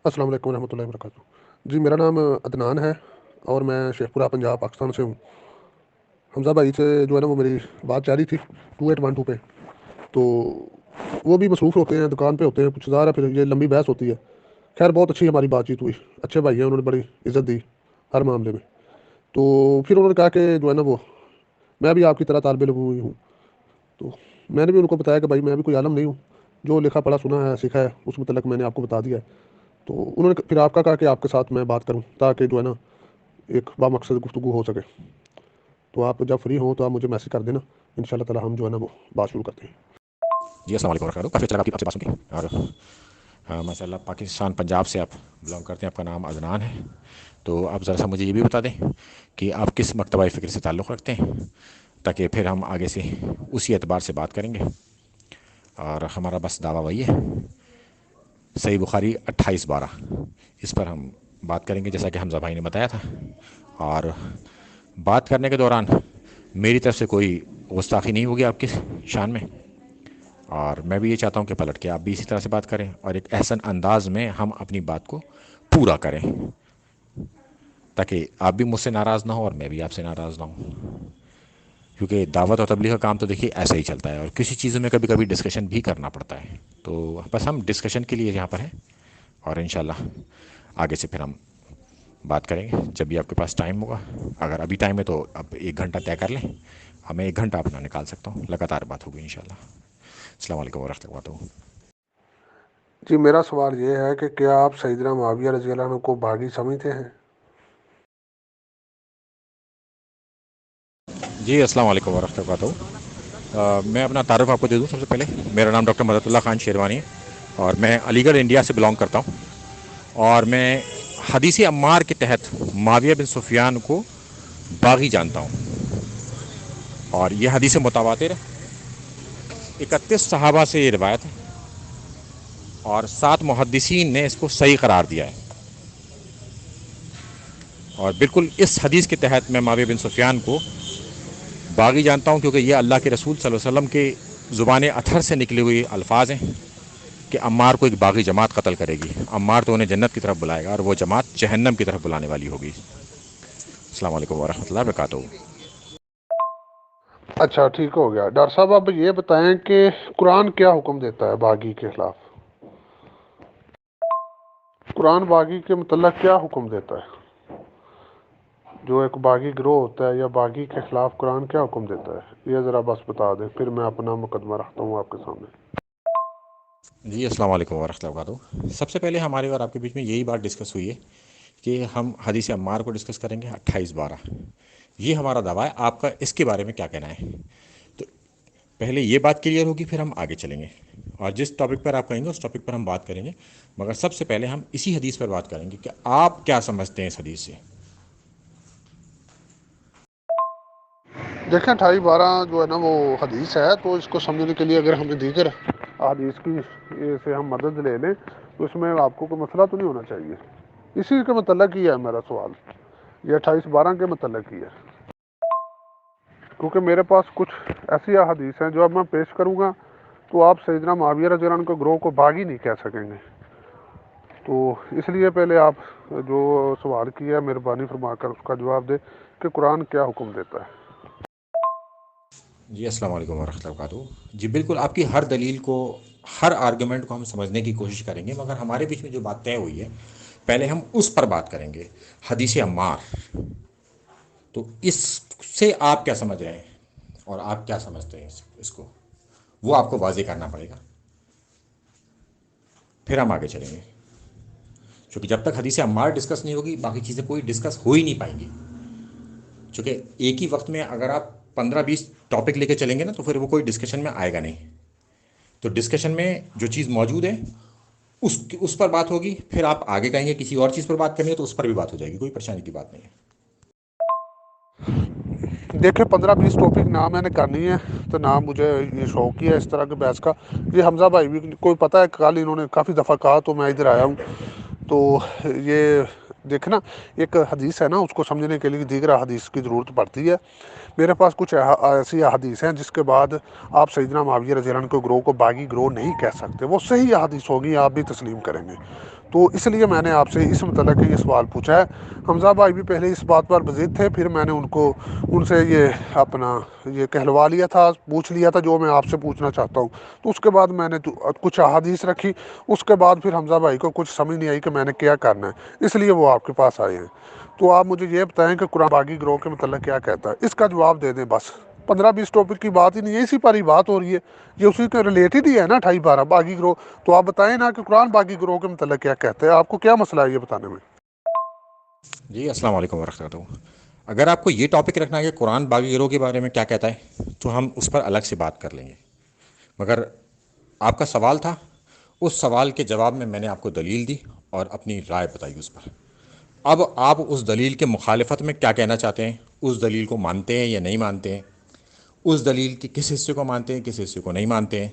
السلام علیکم ورحمۃ اللہ وبرکاتہ. جی میرا نام عدنان ہے اور میں شیخ پورہ پنجاب پاکستان سے ہوں. حمزہ بھائی سے جو ہے نا وہ میری بات جاری تھی 2812 پہ. تو وہ بھی مصروف ہوتے ہیں, دکان پہ ہوتے ہیں, کچھ ظاہر ہے پھر یہ لمبی بحث ہوتی ہے. خیر بہت اچھی ہماری بات چیت ہوئی, اچھے بھائی ہیں, انہوں نے بڑی عزت دی ہر معاملے میں. تو پھر انہوں نے کہا کہ جو ہے نا وہ میں بھی آپ کی طرح طالب علم ہوئی ہوں. تو میں نے بھی ان کو بتایا کہ بھائی میں بھی کوئی عالم نہیں ہوں, جو لکھا پڑھا سنا ہے سیکھا ہے اس متعلق میں نے آپ کو بتا دیا ہے. تو انہوں نے پھر آپ کا کہا کہ آپ کے ساتھ میں بات کروں تاکہ جو ہے نا ایک بامقصد گفتگو ہو سکے. تو آپ جب فری ہوں تو آپ مجھے میسج کر دینا, ان شاء اللہ تعالیٰ ہم جو ہے نا وہ بات شروع کرتے ہیں. جی السلام علیکم ورحمۃ اللہ. کافی اچھا لگا آپ سے بات سن کے. اور ماشاء اللہ پاکستان پنجاب سے آپ بلانگ کرتے ہیں, آپ کا نام عدنان ہے. تو آپ ذرا سا مجھے یہ بھی بتا دیں کہ آپ کس مکتبہ فکر سے تعلق رکھتے ہیں, تاکہ پھر ہم آگے سے اسی اعتبار سے بات کریں گے. اور ہمارا بس دعویٰ وہی ہے, صحیح بخاری 2812, اس پر ہم بات کریں گے جیسا کہ حمزہ بھائی نے بتایا تھا. اور بات کرنے کے دوران میری طرف سے کوئی گستاخی نہیں ہوگی آپ کی شان میں, اور میں بھی یہ چاہتا ہوں کہ پلٹ کے آپ بھی اسی طرح سے بات کریں اور ایک احسن انداز میں ہم اپنی بات کو پورا کریں, تاکہ آپ بھی مجھ سے ناراض نہ ہوں اور میں بھی آپ سے ناراض نہ ہوں. کیونکہ دعوت اور تبلیغ کا کام تو دیکھیے ایسا ہی چلتا ہے, اور کسی چیزوں میں کبھی کبھی ڈسکشن بھی کرنا پڑتا ہے. تو بس ہم ڈسکشن کے لیے یہاں پر ہیں, اور انشاءاللہ آگے سے پھر ہم بات کریں گے جب بھی آپ کے پاس ٹائم ہوگا. اگر ابھی ٹائم ہے تو اب 1 گھنٹہ طے کر لیں, اب میں 1 گھنٹہ اپنا نکال سکتا ہوں, لگاتار بات ہوگی انشاءاللہ. السلام علیکم ورحمۃ اللہ وبرکاتہ. جی میرا سوال یہ ہے کہ کیا آپ سیدنا معاویہ رضی اللہ عنہ کو باغی سمجھتے ہیں؟ جی السلام علیکم ورحمۃ اللہ وبرکاتہ. میں اپنا تعارف آپ کو دے دوں. سب سے پہلے میرا نام ڈاکٹر مدد اللہ خان شیروانی ہے, اور میں علی گڑھ انڈیا سے بلانگ کرتا ہوں. اور میں حدیث عمار کے تحت معاویہ بن سفیان کو باغی جانتا ہوں. اور یہ حدیث متواتر ہے, 31 صحابہ سے یہ روایت ہے, اور 7 محدثین نے اس کو صحیح قرار دیا ہے. اور بالکل اس حدیث کے تحت میں معاویہ بن سفیان کو باغی جانتا ہوں, کیونکہ یہ اللہ کے رسول صلی اللہ علیہ وسلم کے زبان اطہر سے نکلی ہوئی الفاظ ہیں کہ عمار کو ایک باغی جماعت قتل کرے گی. عمار تو انہیں جنت کی طرف بلائے گا, اور وہ جماعت جہنم کی طرف بلانے والی ہوگی. السلام علیکم ورحمۃ اللہ وبرکاتہ. اچھا ٹھیک ہو گیا. ڈاکٹر صاحب آپ یہ بتائیں کہ قرآن کیا حکم دیتا ہے باغی کے خلاف؟ قرآن باغی کے متعلق کیا حکم دیتا ہے؟ جو ایک باغی گروہ ہوتا ہے یا باغی کے خلاف قرآن کیا حکم دیتا ہے, یہ ذرا بس بتا دیں, پھر میں اپنا مقدمہ رکھتا ہوں آپ کے سامنے. جی السلام علیکم ورحمۃ اللہ وبرکاتہ. سب سے پہلے ہمارے اور آپ کے بیچ میں یہی بات ڈسکس ہوئی ہے کہ ہم حدیث عمار کو ڈسکس کریں گے 2812. یہ ہمارا دعویٰ ہے. آپ کا اس کے بارے میں کیا کہنا ہے؟ تو پہلے یہ بات کلیئر ہوگی, پھر ہم آگے چلیں گے, اور جس ٹاپک پر آپ کہیں گے اس ٹاپک پر ہم بات کریں گے. مگر سب سے پہلے ہم اسی حدیث پر بات کریں گے کہ آپ کیا سمجھتے ہیں اس حدیث سے. دیکھیں 2812 جو ہے نا وہ حدیث ہے, تو اس کو سمجھنے کے لیے اگر ہمیں دیگر حدیث کی سے ہم مدد لے لیں تو اس میں آپ کو کوئی مسئلہ تو نہیں ہونا چاہیے. اسی کے متعلق ہی ہے میرا سوال, یہ 2812 کے متعلق ہی ہے, کیونکہ میرے پاس کچھ ایسی احادیث ہیں جو اب میں پیش کروں گا تو آپ سیدنا معاویہ رضی اللہ عنہ کے گروہ کو باغی نہیں کہہ سکیں گے. تو اس لیے پہلے آپ جو سوال کیا ہے مہربانی فرما کر اس کا جواب دیں کہ قرآن کیا حکم دیتا ہے. جی السلام علیکم ورحمۃ اللہ وبرکاتہ. جی بالکل آپ کی ہر دلیل کو, ہر آرگومنٹ کو ہم سمجھنے کی کوشش کریں گے, مگر ہمارے بیچ میں جو بات طے ہوئی ہے پہلے ہم اس پر بات کریں گے, حدیث عمار. تو اس سے آپ کیا سمجھ رہے ہیں اور آپ کیا سمجھتے ہیں اس کو, وہ آپ کو واضح کرنا پڑے گا, پھر ہم آگے چلیں گے. کیونکہ جب تک حدیث عمار ڈسکس نہیں ہوگی باقی چیزیں کوئی ڈسکس ہو ہی نہیں پائیں گی. چونکہ ایک ہی وقت میں اگر آپ 15-20 ٹاپک لے کے چلیں گے نا تو پھر وہ کوئی ڈسکشن میں آئے گا نہیں. تو ڈسکشن میں جو چیز موجود ہے اس پر بات ہوگی, پھر آپ آگے کہیں گے کسی اور چیز پر بات کریں گے تو اس پر بھی بات ہو جائے گی, کوئی پریشانی کی بات نہیں ہے. دیکھیں 15-20 ٹاپک نہ میں نے کرنی ہے, تو نہ مجھے یہ شوق ہی ہے اس طرح کے بحث کا. یہ حمزہ بھائی بھی کوئی پتہ ہے, کل انہوں نے کافی دفعہ کہا تو میں ادھر آیا ہوں. تو یہ دیکھنا ایک حدیث ہے نا, اس کو سمجھنے کے لیے دیگر حدیث کی ضرورت پڑتی ہے. میرے پاس کچھ ایسی احادیث ہیں جس کے بعد آپ سیدنا معاویہ رضی اللہ عنہ کے گروہ کو باغی گروہ نہیں کہہ سکتے, وہ صحیح احادیث ہوگی, آپ بھی تسلیم کریں گے. تو اس لیے میں نے آپ سے اس متعلق یہ سوال پوچھا ہے۔ حمزہ بھائی بھی پہلے اس بات پر بضد تھے، پھر میں نے ان سے یہ اپنا یہ کہلوا لیا تھا، پوچھ لیا تھا جو میں آپ سے پوچھنا چاہتا ہوں۔ تو اس کے بعد میں نے کچھ احادیث رکھی، اس کے بعد پھر حمزہ بھائی کو کچھ سمجھ نہیں آئی کہ میں نے کیا کرنا ہے، اس لیے وہ آپ کے پاس آئے ہیں۔ تو آپ مجھے یہ بتائیں کہ قرآن باغی گروہ کے متعلق کیا کہتا ہے، اس کا جواب دے دیں بس۔ 15-20 ٹاپک کی بات ہی نہیں ہے، اسی پر ہی بات ہو رہی ہے، یہ اسی کے ریلیٹڈ ہی ہے نا 28-12 باغی گروہ۔ تو آپ بتائیں نا کہ قرآن باغی گروہ کے متعلق کیا کہتے ہیں، آپ کو کیا مسئلہ ہے یہ بتانے میں؟ جی السلام علیکم ورحمۃ اللہ۔ اگر آپ کو یہ ٹاپک رکھنا ہے کہ قرآن باغی گروہ کے بارے میں کیا کہتا ہے تو ہم اس پر الگ سے بات کر لیں گے، مگر آپ کا سوال تھا، اس سوال کے جواب میں نے آپ کو دلیل دی اور اپنی رائے بتائی اس پر۔ اب آپ اس دلیل کے مخالفت میں کیا کہنا چاہتے ہیں، اس دلیل کو مانتے ہیں یا نہیں مانتے ہیں، اس دلیل کے کس حصے کو مانتے ہیں کس حصے کو نہیں مانتے ہیں،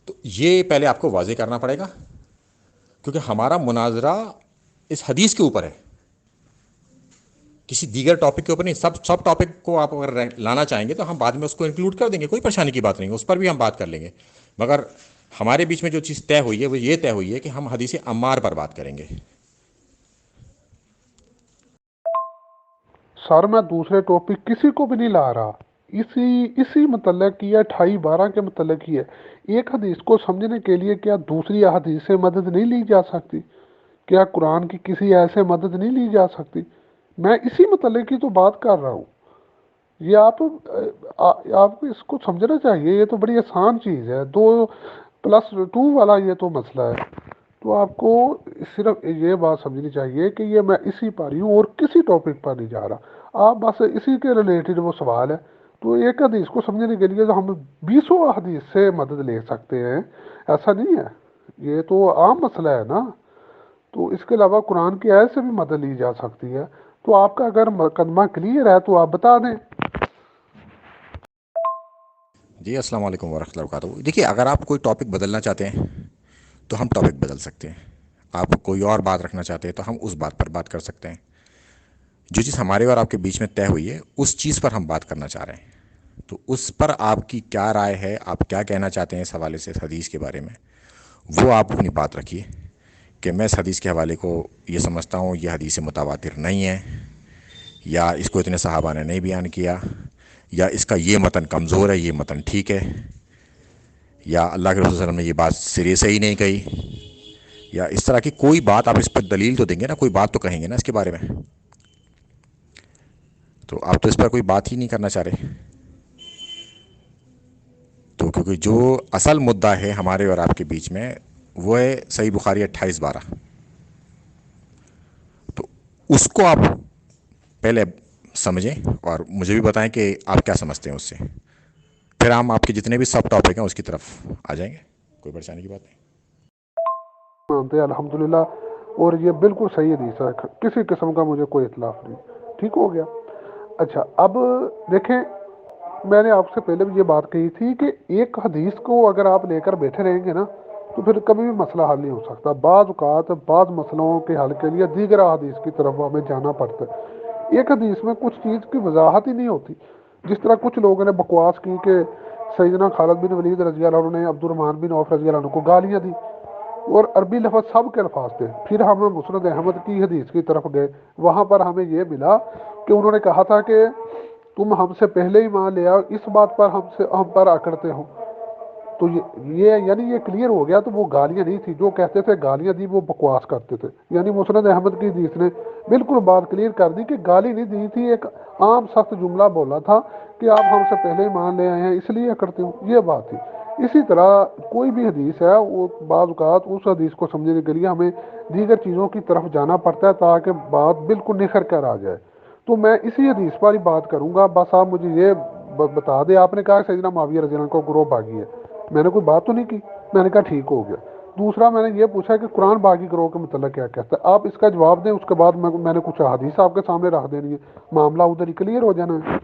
تو یہ پہلے آپ کو واضح کرنا پڑے گا، کیونکہ ہمارا مناظرہ اس حدیث کے اوپر ہے، کسی دیگر ٹاپک کے اوپر نہیں۔ سب ٹاپک کو آپ اگر لانا چاہیں گے تو ہم بعد میں اس کو انکلوڈ کر دیں گے، کوئی پریشانی کی بات نہیں، اس پر بھی ہم بات کر لیں گے، مگر ہمارے بیچ میں جو چیز طے ہوئی ہے وہ یہ طے ہوئی ہے کہ ہم حدیث عمار پر بات کریں گے۔ سر میں دوسرے ٹاپک کسی کو بھی نہیں لا رہا، اسی متعلق یہ 28-12 کے متعلق ہی ہے۔ ایک حدیث کو سمجھنے کے لیے کیا دوسری حدیث سے مدد نہیں لی جا سکتی؟ کیا قرآن کی کسی ایسے مدد نہیں لی جا سکتی؟ میں اسی متعلق کی تو بات کر رہا ہوں۔ یہ آپ کو اس کو سمجھنا چاہیے، یہ تو بڑی آسان چیز ہے، 2+2 والا یہ تو مسئلہ ہے۔ تو آپ کو صرف یہ بات سمجھنی چاہیے کہ یہ میں اسی پر ہی ہوں اور کسی ٹاپک پر نہیں جا رہا، آپ بس اسی کے ریلیٹڈ وہ سوال ہے۔ تو ایک حدیث کو سمجھنے کے لیے تو ہم 20 حدیث سے مدد لے سکتے ہیں، ایسا نہیں ہے، یہ تو عام مسئلہ ہے نا۔ تو اس کے علاوہ قرآن کی آیت سے بھی مدد لی جا سکتی ہے۔ تو آپ کا اگر مقدمہ کلیئر ہے تو آپ بتا دیں۔ جی السلام علیکم ورحمۃ اللہ وبرکاتہ۔ دیکھیے، اگر آپ کوئی ٹاپک بدلنا چاہتے ہیں تو ہم ٹاپک بدل سکتے ہیں، آپ کوئی اور بات رکھنا چاہتے ہیں تو ہم اس بات پر بات کر سکتے ہیں، جو چیز ہمارے اور آپ کے بیچ میں طے ہوئی ہے اس چیز پر ہم بات کرنا چاہ رہے ہیں۔ تو اس پر آپ کی کیا رائے ہے، آپ کیا کہنا چاہتے ہیں اس حوالے سے، اس حدیث کے بارے میں، وہ آپ اپنی بات رکھیے کہ میں اس حدیث کے حوالے کو یہ سمجھتا ہوں یہ حدیث متواتر نہیں ہے، یا اس کو اتنے صحابہ نے نہیں بیان کیا، یا اس کا یہ متن کمزور ہے یہ متن ٹھیک ہے، یا اللہ کے رسول صلی اللہ علیہ وسلم نے یہ بات سرے سے ہی نہیں کہی، یا اس طرح کی کوئی بات آپ اس پر دلیل تو دیں گے نا، کوئی بات تو کہیں گے نا اس کے بارے میں۔ تو آپ تو اس پر کوئی بات ہی نہیں کرنا چاہ رہے، تو کیونکہ جو اصل مدعا ہے ہمارے اور آپ کے بیچ میں وہ ہے صحیح بخاری 28-12، تو اس کو آپ پہلے سمجھیں اور مجھے بھی بتائیں کہ آپ کیا سمجھتے ہیں اس سے، پھر ہم آپ کے جتنے بھی سب ٹاپک ہیں اس کی طرف آ جائیں گے، کوئی پریشانی کی بات نہیں۔ مانتے ہیں الحمدللہ، اور یہ بالکل صحیح حدیث ہے، کسی قسم کا مجھے کوئی اطلاف نہیں، ٹھیک ہو گیا۔ اچھا اب دیکھیں، میں نے آپ سے پہلے بھی یہ بات کہی تھی کہ ایک حدیث کو اگر آپ لے کر بیٹھے رہیں گے نا تو پھر کبھی بھی مسئلہ حل نہیں ہو سکتا۔ بعض اوقات بعض مسئلوں کے حل کے لیے دیگر حدیث کی طرف ہمیں جانا پڑتا ہے۔ ایک حدیث میں کچھ چیز کی وضاحت ہی نہیں ہوتی، جس طرح کچھ لوگوں نے بکواس کی کہ سیدنا خالد بن ولید رضی اللہ عنہ نے عبد الرحمن بن عوف رضی اللہ عنہ کو گالیاں دی، اور عربی لفظ سب کے الفاظ تھے۔ پھر ہم مسند احمد کی حدیث کی طرف گئے، وہاں پر ہمیں یہ ملا کہ انہوں نے کہا تھا کہ تم ہم سے پہلے ہی مان لے آؤ، اس بات پر ہم پر اکڑتے ہو۔ تو یعنی یہ کلیئر ہو گیا، تو وہ گالیاں نہیں تھی، جو کہتے تھے گالیاں دی وہ بکواس کرتے تھے۔ یعنی مسند احمد کی حدیث نے بالکل بات کلیئر کر دی کہ گالی نہیں دی تھی، ایک عام سخت جملہ بولا تھا کہ آپ ہم سے پہلے ہی مان لے آئے ہیں اس لیے اکڑتے ہو، یہ بات تھی۔ اسی طرح کوئی بھی حدیث ہے، وہ بعض اوقات اس حدیث کو سمجھنے کے لیے ہمیں دیگر چیزوں کی طرف جانا پڑتا ہے تاکہ بات بالکل نکھر کر آ جائے۔ تو میں اسی حدیث پر ہی بات کروں گا، بس آپ مجھے یہ بتا دیں۔ آپ نے کہا کہ سیدنا معاویہ رضی اللہ عنہ کو گروہ باغی ہے، میں نے کوئی بات تو نہیں کی، میں نے کہا ٹھیک ہو گیا۔ دوسرا میں نے یہ پوچھا کہ قرآن باغی گروہ کے متعلق کیا کہتا ہے، آپ اس کا جواب دیں، اس کے بعد میں نے کچھ حدیث آپ کے سامنے رکھ دینی ہے، معاملہ ادھر ہی کلیئر ہو جانا ہے۔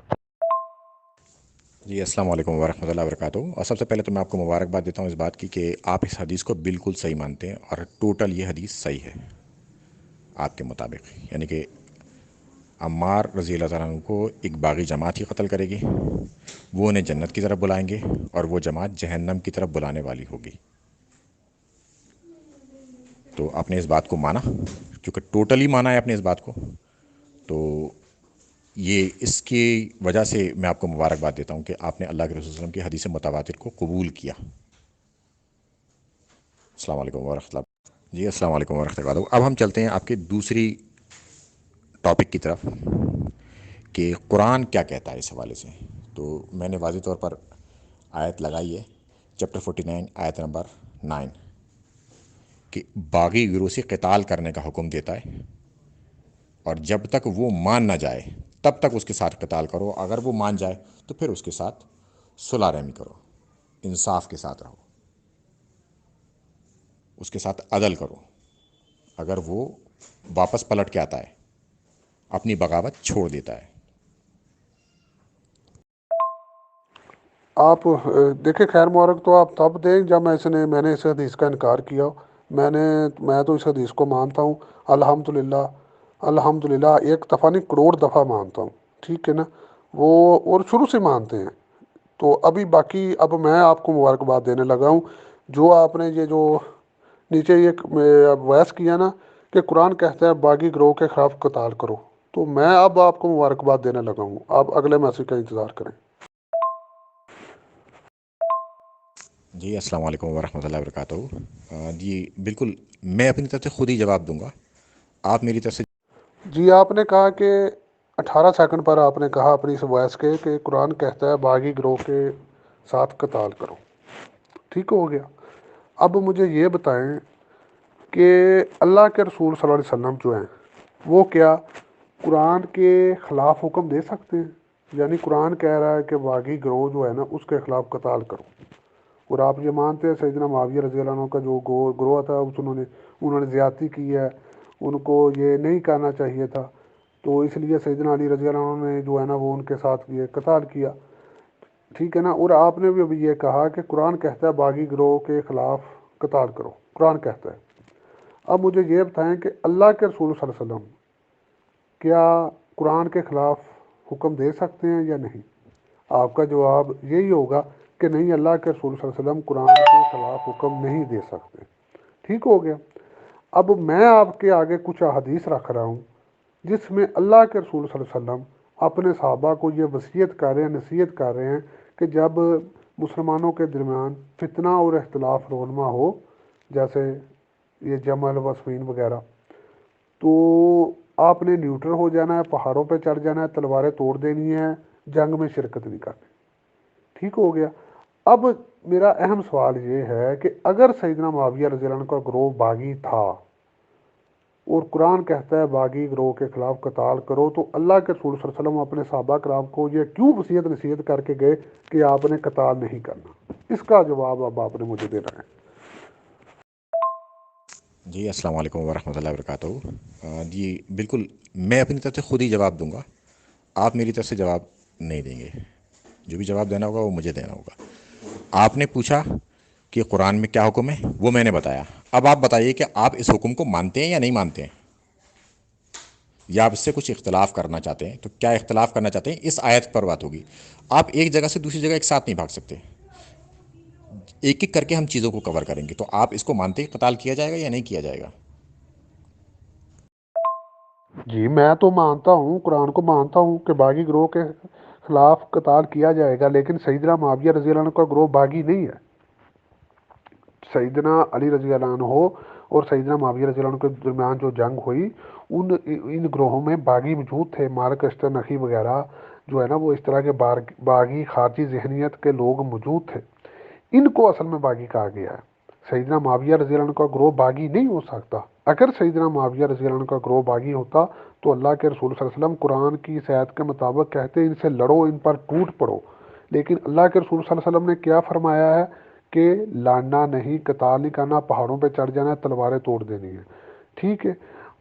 جی السلام علیکم ورحمۃ اللہ وبرکاتہ۔ اور سب سے پہلے تو میں آپ کو مبارکباد دیتا ہوں اس بات کی کہ آپ اس حدیث کو بالکل صحیح مانتے ہیں، اور ٹوٹل یہ حدیث صحیح ہے آپ کے مطابق، یعنی کہ عمار رضی اللہ تعالیٰ عنہ کو ایک باغی جماعت ہی قتل کرے گی، وہ انہیں جنت کی طرف بلائیں گے اور وہ جماعت جہنم کی طرف بلانے والی ہوگی۔ تو آپ نے اس بات کو مانا، کیونکہ ٹوٹلی مانا ہے آپ نے اس بات کو، تو یہ اس کی وجہ سے میں آپ کو مبارکباد دیتا ہوں کہ آپ نے اللہ کے رسول صلی اللہ علیہ وسلم کی حدیث متواتر کو قبول کیا۔ السلام علیکم ورحمۃ اللہ۔ جی السلام علیکم ورحمۃ اللہ وبرکاتہ۔ اب ہم چلتے ہیں آپ کے دوسری ٹاپک کی طرف کہ قرآن کیا کہتا ہے اس حوالے سے۔ تو میں نے واضح طور پر آیت لگائی ہے، چیپٹر 49 آیت نمبر 9، کہ باغی گروہ سے قتال کرنے کا حکم دیتا ہے، اور جب تک وہ مان نہ جائے تب تک اس کے ساتھ قتال کرو، اگر وہ مان جائے تو پھر اس کے ساتھ صلح رحمی کرو، انصاف کے ساتھ رہو، اس کے ساتھ عدل کرو۔ اگر وہ واپس پلٹ کے آتا ہے، اپنی بغاوت چھوڑ دیتا ہے۔ آپ دیکھیں، خیر مبارک تو آپ تب دیں جب میں نے اس حدیث کا انکار کیا ہو۔ میں تو اس حدیث کو مانتا ہوں، الحمدللہ الحمدللہ، ایک دفعہ نہیں کروڑ دفعہ مانتا ہوں، ٹھیک ہے نا، وہ اور شروع سے مانتے ہیں۔ تو ابھی باقی اب میں آپ کو مبارکباد دینے لگا ہوں، جو آپ نے یہ جو نیچے یہ ویس کیا نا کہ قرآن کہتا ہے باغی گروہ کے خلاف قتال کرو، تو میں اب آپ کو مبارکباد دینے لگا ہوں، آپ اگلے میسج کا انتظار کریں۔ جی السلام علیکم ورحمۃ اللہ وبرکاتہ۔ جی بالکل، میں اپنی طرف سے خود ہی جواب دوں گا، آپ میری طرف سے۔ جی آپ نے کہا کہ 18 سیکنڈ پر آپ نے کہا اپنی اس وائس کے کہ قرآن کہتا ہے باغی گروہ کے ساتھ قتال کرو، ٹھیک ہو گیا۔ اب مجھے یہ بتائیں کہ اللہ کے رسول صلی اللہ علیہ وسلم جو ہیں وہ کیا قرآن کے خلاف حکم دے سکتے ہیں؟ یعنی قرآن کہہ رہا ہے کہ باغی گروہ جو ہے نا اس کے خلاف قتال کرو، اور آپ یہ مانتے ہیں سیدنا معاویہ رضی اللہ عنہ کا جو گروہ تھا انہوں نے زیادتی کی ہے، ان کو یہ نہیں کرنا چاہیے تھا، تو اس لیے سیدنا علی رضی اللہ عنہ نے جو ہے نا وہ ان کے ساتھ یہ قتال کیا، ٹھیک ہے نا۔ اور آپ نے بھی ابھی یہ کہا کہ قرآن کہتا ہے باغی گروہ کے خلاف قتال کرو، قرآن کہتا ہے۔ اب مجھے یہ بتائیں کہ اللہ کے رسول صلی اللہ علیہ وسلم کیا قرآن کے خلاف حکم دے سکتے ہیں یا نہیں؟ آپ کا جواب یہی ہوگا کہ نہیں، اللہ کے رسول صلی اللہ علیہ وسلم قرآن کے خلاف حکم نہیں دے سکتے، ٹھیک ہو گیا۔ اب میں آپ کے آگے کچھ احادیث رکھ رہا ہوں جس میں اللہ کے رسول صلی اللہ علیہ وسلم اپنے صحابہ کو یہ وصیت کر رہے ہیں، نصیحت کر رہے ہیں کہ جب مسلمانوں کے درمیان فتنہ اور اختلاف رونما ہو، جیسے یہ جمل و صفین وغیرہ، تو آپ نے نیوٹرل ہو جانا ہے، پہاڑوں پہ چڑھ جانا ہے، تلواریں توڑ دینی ہیں، جنگ میں شرکت نہیں کرنی، ٹھیک ہو گیا۔ اب میرا اہم سوال یہ ہے کہ اگر سیدنا معاویہ رضی اللہ عنہ کا گروہ باغی تھا اور قرآن کہتا ہے باغی گروہ کے خلاف قتال کرو، تو اللہ کے رسول صلی اللہ علیہ وسلم اپنے صحابہ کرام کو یہ کیوں وصیت نصیحت کر کے گئے کہ آپ نے قتال نہیں کرنا؟ اس کا جواب اب آپ نے مجھے دینا ہے۔ جی السلام علیکم ورحمۃ اللہ وبرکاتہ۔ جی بالکل، میں اپنی طرف سے خود ہی جواب دوں گا، آپ میری طرف سے جواب نہیں دیں گے، جو بھی جواب دینا ہوگا وہ مجھے دینا ہوگا۔ آپ نے پوچھا کہ قرآن میں کیا حکم ہے، وہ میں نے بتایا۔ اب آپ بتائیے کہ آپ اس حکم کو مانتے ہیں یا نہیں مانتے ہیں، یا آپ اس سے کچھ اختلاف کرنا چاہتے ہیں؟ تو کیا اختلاف کرنا چاہتے ہیں، اس آیت پر بات ہوگی۔ آپ ایک جگہ سے دوسری جگہ ایک ساتھ نہیں بھاگ سکتے، ایک ایک کر کے ہم چیزوں کو کور کریں گے۔ تو آپ اس کو مانتے ہیں قتال کیا جائے گا یا نہیں کیا جائے گا؟ جی میں تو مانتا ہوں، قرآن کو مانتا ہوں کہ باغی گروہ کے خلاف قتال کیا جائے گا، لیکن سیدنا معاویہ رضی اللہ عنہ کا گروہ باغی نہیں ہے۔ سیدنا علی رضی اللہ عنہ اور سیدنا معاویہ رضی اللہ عنہ کے درمیان جو جنگ ہوئی، ان گروہوں میں باغی موجود تھے، مارک اشتر نقی وغیرہ جو ہے نا، وہ اس طرح کے باغی خارجی ذہنیت کے لوگ موجود تھے، ان کو اصل میں باغی کہا گیا ہے۔ سیدنا معاویہ رضی اللہ عنہ کا گروہ باغی نہیں ہو سکتا۔ اگر سیدنا معاویہ رضی اللہ عنہ کا گروہ باغی ہوتا تو اللہ کے رسول صلی اللہ علیہ وسلم قرآن کی اس آیت کے مطابق کہتے ان سے لڑو، ان پر ٹوٹ پڑو، لیکن اللہ کے رسول صلی اللہ علیہ وسلم نے کیا فرمایا ہے کہ لڑنا نہیں، قتال نہیں کرنا، پہاڑوں پہ چڑھ جانا ہے، تلواریں توڑ دینی ہیں، ٹھیک ہے۔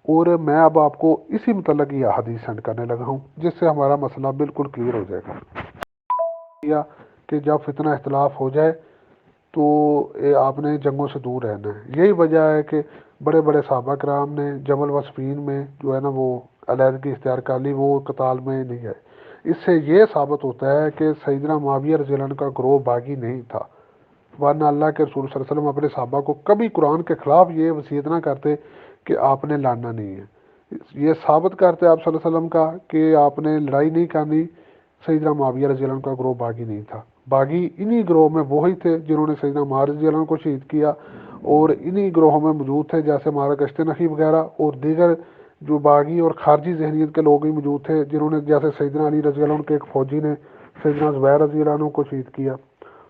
اور میں اب آپ کو اسی متعلق یہ حدیث سینڈ کرنے لگا ہوں جس سے ہمارا مسئلہ بالکل کلیئر ہو جائے گا کہ جب فتنہ اختلاف ہو جائے تو آپ نے جنگوں سے دور رہنا ہے۔ یہی وجہ ہے کہ بڑے بڑے صحابہ کرام نے جمل و صفین میں جو ہے نا وہ علیحدگی اختیار کر لی، وہ قتال میں نہیں آئے۔ اس سے یہ ثابت ہوتا ہے کہ سیدنا معاویہ رضی اللہ عنہ کا گروہ باغی نہیں تھا۔ ورنہ اللہ کے رسول صلی اللہ علیہ وسلم اپنے صحابہ کو کبھی قرآن کے خلاف یہ وصیت نہ کرتے کہ آپ نے لڑنا نہیں ہے، یہ ثابت کرتے آپ صلی اللہ علیہ وسلم کا کہ آپ نے لڑائی نہیں کرنی۔ سیدنا معاویہ رضی اللہ عنہ کا گروہ باغی نہیں تھا، باغی انہی گروہ میں وہی تھے جنہوں نے سیدنا معاذ رضی اللہ عنہ کو شہید کیا، اور انہی گروہوں میں موجود تھے جیسے مارا گشت نخی وغیرہ، اور دیگر جو باغی اور خارجی ذہنیت کے لوگ ہی موجود تھے جنہوں نے، جیسے سیدنا علی رضی اللہ عنہ کے ایک فوجی نے سیدنا زبیر رضی اللہ عنہ کو شہید کیا۔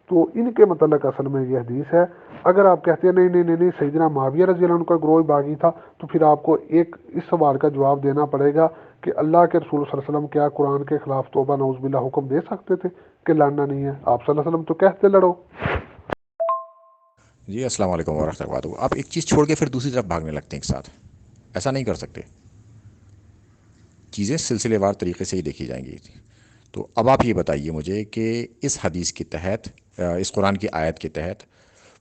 تو ان کے متعلق اصل میں یہ حدیث ہے۔ اگر آپ کہتے ہیں نہیں نہیں نہیں نہیں سیدنا معاویہ رضی اللہ عنہ کا گروہ باغی تھا، تو پھر آپ کو ایک اس سوال کا جواب دینا پڑے گا کہ اللہ کے رسول صلی اللہ علیہ وسلم کیا قرآن کے خلاف توبہ نعوذ باللہ حکم دے سکتے تھے کہ لڑنا نہیں ہے؟ آپ صلی اللہ علیہ وسلم تو کہتے لڑو۔ جی السلام علیکم ورحمۃ اللہ وبرکاتہ۔ آپ ایک چیز چھوڑ کے پھر دوسری طرف بھاگنے لگتے ہیں ایک ساتھ، ایسا نہیں کر سکتے، چیزیں سلسلے وار طریقے سے ہی دیکھی جائیں گی۔ تو اب آپ یہ بتائیے مجھے کہ اس حدیث کے تحت، اس قرآن کی آیت کے تحت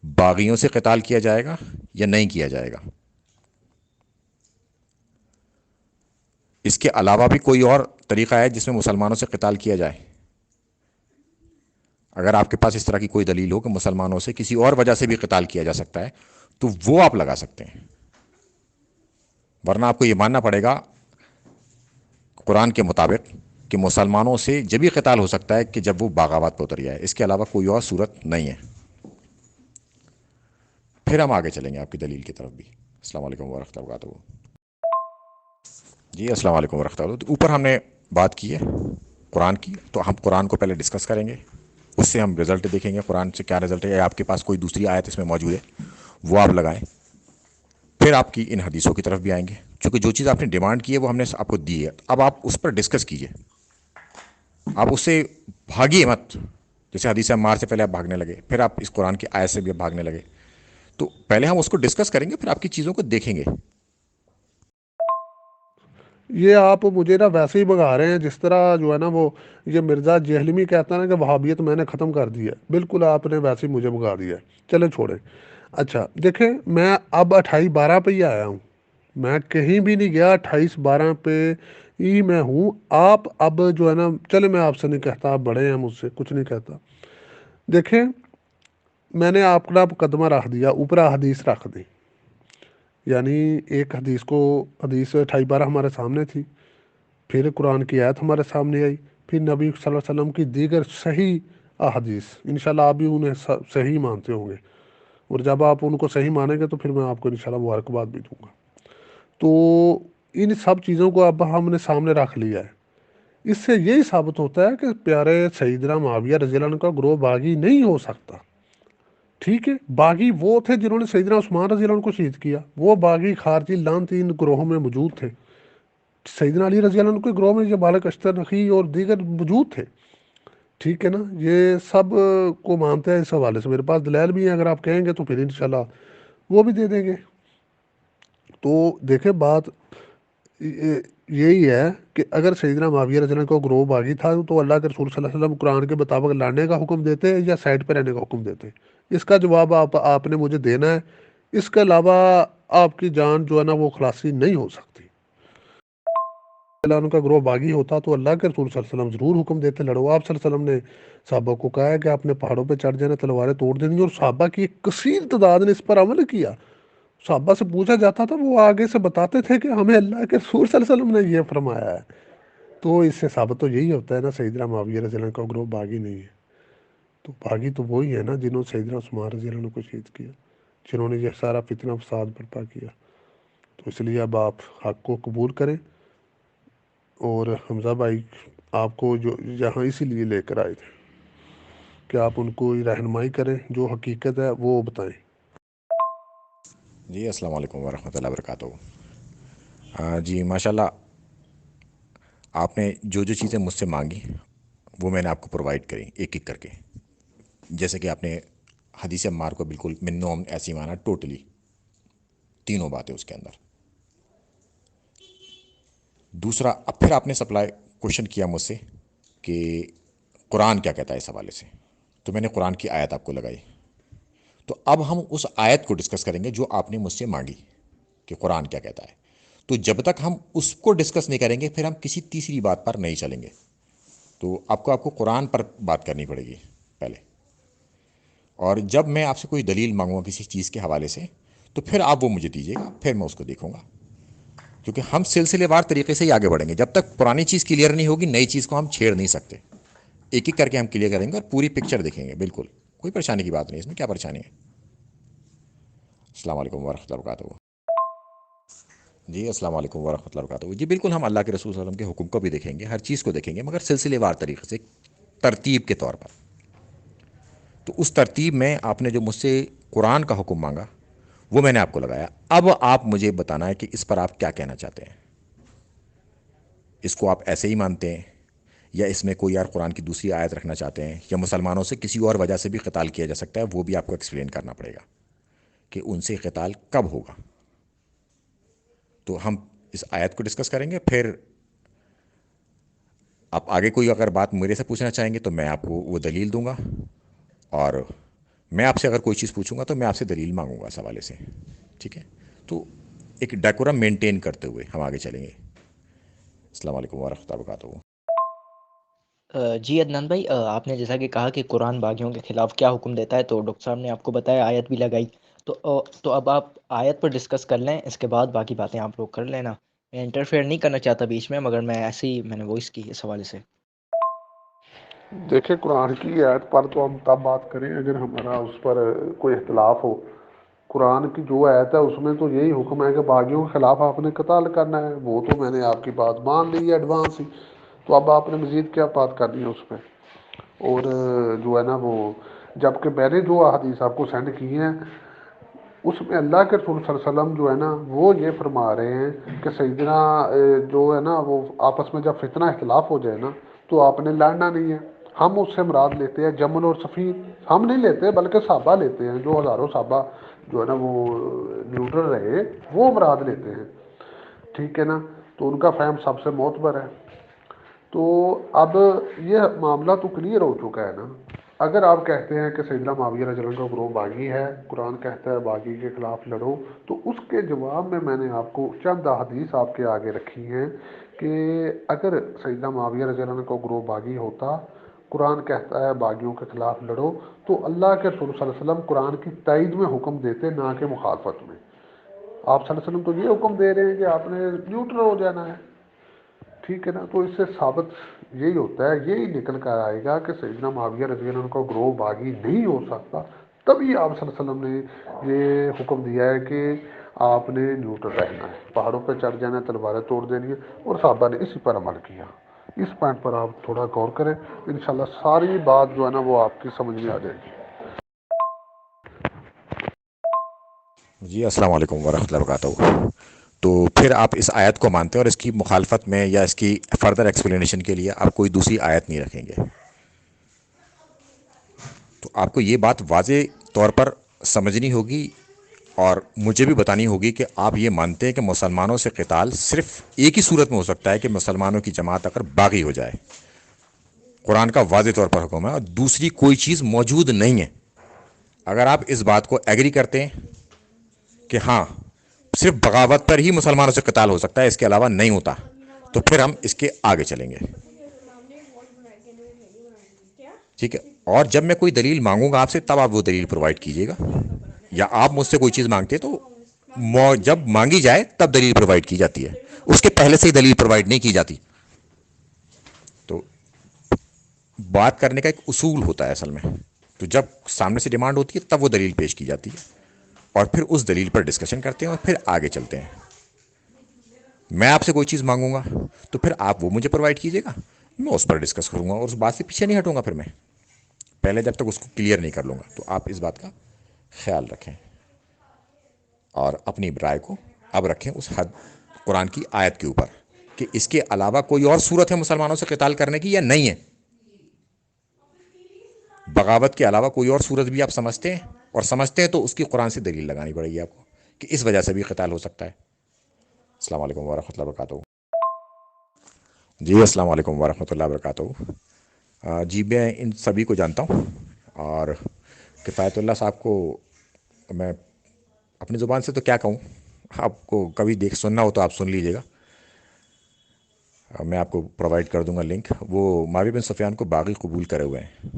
باغیوں سے قتال کیا جائے گا یا نہیں کیا جائے گا؟ اس کے علاوہ بھی کوئی اور طریقہ ہے جس میں مسلمانوں سے قتال کیا جائے؟ اگر آپ کے پاس اس طرح کی کوئی دلیل ہو کہ مسلمانوں سے کسی اور وجہ سے بھی قتال کیا جا سکتا ہے تو وہ آپ لگا سکتے ہیں، ورنہ آپ کو یہ ماننا پڑے گا قرآن کے مطابق کہ مسلمانوں سے جب ہی قتال ہو سکتا ہے کہ جب وہ باغاوات پہ اتر جائے، اس کے علاوہ کوئی اور صورت نہیں ہے۔ پھر ہم آگے چلیں گے آپ کی دلیل کی طرف بھی۔ السلام علیکم ورحمۃ اللہ وبرکاتہ۔ جی السلام علیکم ورحمۃ اللہ۔ تو اوپر ہم نے بات کی ہے قرآن کی، تو ہم قرآن کو پہلے ڈسکس کریں گے، اس سے ہم رزلٹ دیکھیں گے قرآن سے کیا رزلٹ ہے، یا آپ کے پاس کوئی دوسری آیت اس میں موجود ہے وہ آپ لگائیں، پھر آپ کی ان حدیثوں کی طرف بھی آئیں گے، چونکہ جو چیز آپ نے ڈیمانڈ کی ہے وہ ہم نے آپ کو دی ہے، اب آپ اس پر ڈسکس کیجئے، آپ اس سے بھاگیے مت، جیسے حدیث عمار سے پہلے آپ بھاگنے لگے، پھر آپ اس قرآن کی آیت سے بھی بھاگنے لگے، تو پہلے ہم اس کو ڈسکس کریں گے، پھر آپ کی چیزوں کو دیکھیں گے۔ یہ آپ مجھے نا ویسے ہی بگا رہے ہیں جس طرح جو ہے نا وہ یہ مرزا جہلمی کہتا ہے نا کہ وہابیت میں نے ختم کر دی ہے، بالکل آپ نے ویسے ہی مجھے بگا دیا ہے۔ چلے چھوڑیں۔ اچھا دیکھیں، میں اب 28/12 پہ ہی آیا ہوں، میں کہیں بھی نہیں گیا، 28/12 پہ ہی میں ہوں۔ آپ اب جو ہے نا، چلے میں آپ سے نہیں کہتا، آپ بڑے ہیں مجھ سے، کچھ نہیں کہتا۔ دیکھیں، میں نے آپ کا مقدمہ رکھ دیا، اوپر حدیث رکھ دی، یعنی ایک حدیث کو، حدیث 28/12 ہمارے سامنے تھی، پھر قرآن کی آیت ہمارے سامنے آئی، پھر نبی صلی اللہ علیہ وسلم کی دیگر صحیح احادیث، انشاءاللہ آپ بھی انہیں صحیح مانتے ہوں گے، اور جب آپ ان کو صحیح مانیں گے تو پھر میں آپ کو انشاءاللہ مبارکباد بھی دوں گا۔ تو ان سب چیزوں کو اب ہم نے سامنے رکھ لیا ہے، اس سے یہی ثابت ہوتا ہے کہ پیارے سیدنا معاویہ رضی اللہ عنہ کا گروہ باغی نہیں ہو سکتا۔ ٹھیک ہے، باغی وہ تھے جنہوں نے سیدنا عثمان رضی اللہ عنہ کو شہید کیا، وہ باغی خارجی لعنتی ان گروہوں میں موجود تھے۔ سیدنا علی رضی اللہ عنہ کے گروہ میں یہ بالک اشتر نقی اور دیگر موجود تھے، ٹھیک ہے نا، یہ سب کو مانتے ہیں۔ اس حوالے سے میرے پاس دلائل بھی ہیں، اگر آپ کہیں گے تو پھر انشاءاللہ وہ بھی دے دیں گے۔ تو دیکھیں، بات یہی ہے کہ اگر سیدنا معاویہ رضی اللہ عنہ کو گروہ باغی تھا تو اللہ کے رسول صلی اللہ علیہ وسلم قرآن کے مطابق لڑنے کا حکم دیتے یا سائڈ پہ رہنے کا حکم دیتے؟ اس کا جواب آپ نے مجھے دینا ہے، اس کے علاوہ آپ کی جان جو ہے نا وہ خلاصی نہیں ہو سکتی۔ اللہ عنہ کا گروہ باغی ہوتا تو اللہ کے رسول صلی اللہ علیہ وسلم ضرور حکم دیتے لڑو۔ آپ صلی اللہ علیہ وسلم نے صحابہ کو کہا ہے کہ آپ نے پہاڑوں پہ چڑھ جانا، تلواریں توڑ دینی، اور صحابہ کی ایک کثیر تعداد نے اس پر عمل کیا۔ صحابہ سے پوچھا جاتا تھا، وہ آگے سے بتاتے تھے کہ ہمیں اللہ کے رسول صلی اللہ علیہ وسلم نے یہ فرمایا ہے۔ تو اس سے ثابت تو یہی ہوتا ہے نا، سیدنا معاویہ رضی اللہ عنہ کا گروہ باغی نہیں ہے، تو باغی تو وہی ہے نا جنہوں نے سیدنا عثمان رضی اللہ عنہ کو شہید کیا، جنہوں نے یہ سارا فتنہ فساد برپا کیا۔ تو اس لیے اب آپ حق کو قبول کریں، اور حمزہ بھائی آپ کو جو یہاں اسی لیے لے کر آئے تھے کہ آپ ان کو رہنمائی کریں، جو حقیقت ہے وہ بتائیں۔ جی السلام علیکم ورحمۃ اللہ وبرکاتہ۔ جی ماشاءاللہ، آپ نے جو جو چیزیں مجھ سے مانگی وہ میں نے آپ کو پرووائڈ کری ایک ایک کر کے، جیسے کہ آپ نے حدیث عمار کو بالکل من نوم ایسی مانا، ٹوٹلی تینوں باتیں اس کے اندر۔ دوسرا، اب پھر آپ نے سپلائی کوشچن کیا مجھ سے کہ قرآن کیا کہتا ہے اس حوالے سے، تو میں نے قرآن کی آیت آپ کو لگائی۔ تو اب ہم اس آیت کو ڈسکس کریں گے جو آپ نے مجھ سے مانگی کہ قرآن کیا کہتا ہے۔ تو جب تک ہم اس کو ڈسکس نہیں کریں گے پھر ہم کسی تیسری بات پر نہیں چلیں گے۔ تو آپ کو قرآن پر بات کرنی پڑے گی پہلے۔ اور جب میں آپ سے کوئی دلیل مانگوں گا کسی چیز کے حوالے سے تو پھر آپ وہ مجھے دیجیے گا، پھر میں اس کو دیکھوں گا، کیونکہ ہم سلسلے وار طریقے سے ہی آگے بڑھیں گے۔ جب تک پرانی چیز کلیئر نہیں ہوگی نئی چیز کو ہم چھیڑ نہیں سکتے، ایک ایک کر کے ہم کلیئر کریں گے اور پوری پکچر دیکھیں گے۔ بالکل کوئی پریشانی کی بات نہیں، اس میں کیا پریشانی ہے۔ السلام علیکم ورحمۃ اللہ وبرکاتہ۔ جی السلام علیکم ورحمۃ اللہ وبرکاتہ۔ جی بالکل ہم اللہ کے رسول صلی اللہ علیہ وسلم کے حکم کو بھی دیکھیں گے، ہر چیز کو دیکھیں گے، مگر سلسلے وار طریقے سے، ترتیب کے طور پر۔ تو اس ترتیب میں آپ نے جو مجھ سے قرآن کا حکم مانگا وہ میں نے آپ کو لگایا۔ اب آپ مجھے بتانا ہے کہ اس پر آپ کیا کہنا چاہتے ہیں۔ اس کو آپ ایسے ہی مانتے ہیں یا اس میں کوئی اور قرآن کی دوسری آیت رکھنا چاہتے ہیں، یا مسلمانوں سے کسی اور وجہ سے بھی قتال کیا جا سکتا ہے، وہ بھی آپ کو ایکسپلین کرنا پڑے گا کہ ان سے قتال کب ہوگا۔ تو ہم اس آیت کو ڈسکس کریں گے، پھر آپ آگے کوئی اگر بات میرے سے پوچھنا چاہیں گے تو میں آپ کو وہ دلیل دوں گا، اور میں آپ سے اگر کوئی چیز پوچھوں گا تو میں آپ سے دلیل مانگوں گا اس حوالے سے، ٹھیک ہے۔ تو ایک ڈیکورم مینٹین کرتے ہوئے ہم آگے چلیں گے۔ السلام علیکم ورحمۃ اللہ وبرکاتہ۔ جی عدنان بھائی، آپ نے جیسا کہ کہا کہ قرآن باغیوں کے خلاف کیا حکم دیتا ہے، تو ڈاکٹر صاحب نے آپ کو بتایا، آیت بھی لگائی، تو اب آپ آیت پر ڈسکس کر لیں، اس کے بعد باقی باتیں آپ لوگ کر لینا۔ میں انٹرفیئر نہیں کرنا چاہتا بیچ میں، مگر میں ایسے ہی میں نے وائس کی اس حوالے سے۔ دیکھیں قرآن کی آیت پر تو ہم تب بات کریں اگر ہمارا اس پر کوئی اختلاف ہو۔ قرآن کی جو آیت ہے اس میں تو یہی حکم ہے کہ باغیوں کے خلاف آپ نے قتال کرنا ہے، وہ تو میں نے آپ کی بات مان لی ہے ایڈوانس ہی، تو اب آپ نے مزید کیا بات کرنی ہے اس پہ۔ اور جو ہے نا وہ، جبکہ میں نے جو احادیث آپ کو سینڈ کی ہیں اس میں اللہ کے رسول صلی اللہ علیہ وسلم جو ہے نا وہ یہ فرما رہے ہیں کہ سیدنا جو ہے نا وہ آپس میں جب فتنہ اختلاف ہو جائے نا تو آپ نے لڑنا نہیں ہے۔ ہم اس سے مراد لیتے ہیں جمل اور صفین، ہم نہیں لیتے بلکہ صحابہ لیتے ہیں، جو ہزاروں صحابہ جو ہے نا وہ نیوٹرل رہے وہ مراد لیتے ہیں، ٹھیک ہے نا۔ تو ان کا فہم سب سے معتبر ہے۔ تو اب یہ معاملہ تو کلیئر ہو چکا ہے نا۔ اگر آپ کہتے ہیں کہ سیدنا معاویہ رضی اللہ عنہ کا گروہ باغی ہے، قرآن کہتا ہے باغی کے خلاف لڑو، تو اس کے جواب میں نے آپ کو چند احادیث آپ کے آگے رکھی ہیں کہ اگر سیدنا معاویہ رضی اللہ عنہ کا گروہ باغی ہوتا، قرآن کہتا ہے باغیوں کے خلاف لڑو، تو اللہ کے رسول صلی اللہ علیہ وسلم قرآن کی تائید میں حکم دیتے، نہ کہ مخالفت میں۔ آپ صلی اللہ علیہ وسلم تو یہ حکم دے رہے ہیں کہ آپ نے نیوٹرل ہو جانا ہے، ٹھیک ہے نا۔ تو اس سے ثابت یہی ہوتا ہے، یہی نکل کر آئے گا کہ سیدنا معاویہ رضی اللہ عنہ کا گروہ باغی نہیں ہو سکتا۔ تبھی آپ صلی اللہ علیہ وسلم نے یہ حکم دیا ہے کہ آپ نے نیوٹرل رہنا ہے، پہاڑوں پہ چڑھ جانا ہے، تلواریں توڑ دینی ہے، اور صحابہ نے اسی پر عمل کیا۔ اس پوائنٹ پر آپ تھوڑا غور کریں، انشاءاللہ ساری بات جو ہے نا وہ آپ کی سمجھ میں آ جائے گی۔ جی السلام علیکم ورحمۃ اللہ وبرکاتہ۔ تو پھر آپ اس آیت کو مانتے ہیں اور اس کی مخالفت میں یا اس کی فردر ایکسپلینیشن کے لیے آپ کوئی دوسری آیت نہیں رکھیں گے۔ تو آپ کو یہ بات واضح طور پر سمجھنی ہوگی اور مجھے بھی بتانی ہوگی کہ آپ یہ مانتے ہیں کہ مسلمانوں سے قتال صرف ایک ہی صورت میں ہو سکتا ہے کہ مسلمانوں کی جماعت اگر باغی ہو جائے، قرآن کا واضح طور پر حکم ہے، اور دوسری کوئی چیز موجود نہیں ہے۔ اگر آپ اس بات کو ایگری کرتے ہیں کہ ہاں صرف بغاوت پر ہی مسلمانوں سے قتال ہو سکتا ہے، اس کے علاوہ نہیں ہوتا، تو پھر ہم اس کے آگے چلیں گے، ٹھیک ہے۔ اور جب میں کوئی دلیل مانگوں گا آپ سے تب آپ وہ دلیل پرووائڈ کیجیے گا، یا آپ مجھ سے کوئی چیز مانگتے تو جب مانگی جائے تب دلیل پرووائڈ کی جاتی ہے، اس کے پہلے سے ہی دلیل پرووائڈ نہیں کی جاتی۔ تو بات کرنے کا ایک اصول ہوتا ہے اصل میں، تو جب سامنے سے ڈیمانڈ ہوتی ہے تب وہ دلیل پیش کی جاتی ہے، اور پھر اس دلیل پر ڈسکشن کرتے ہیں اور پھر آگے چلتے ہیں۔ میں آپ سے کوئی چیز مانگوں گا تو پھر آپ وہ مجھے پرووائڈ کیجیے گا، میں اس پر ڈسکس کروں گا اور اس بات سے پیچھے نہیں ہٹوں گا، پھر میں پہلے جب تک اس کو کلیئر نہیں کر لوں گا۔ تو آپ اس بات کا خیال رکھیں اور اپنی رائے کو اب رکھیں اس حد قرآن کی آیت کے اوپر کہ اس کے علاوہ کوئی اور صورت ہے مسلمانوں سے قتال کرنے کی یا نہیں ہے۔ بغاوت کے علاوہ کوئی اور صورت بھی آپ سمجھتے ہیں، اور سمجھتے ہیں تو اس کی قرآن سے دلیل لگانی پڑے گی آپ کو کہ اس وجہ سے بھی قتال ہو سکتا ہے۔ السلام علیکم ورحمۃ اللہ وبرکاتہ۔ جی السلام علیکم ورحمۃ اللہ وبرکاتہ۔ جی میں ان سبھی کو جانتا ہوں، اور کفایت اللہ صاحب کو میں اپنی زبان سے تو کیا کہوں، آپ کو کبھی سننا ہو تو آپ سن لیجیے گا، میں آپ کو پرووائڈ کر دوں گا لنک۔ وہ معاویہ بن سفیان کو باغی قبول کرے ہوئے ہیں،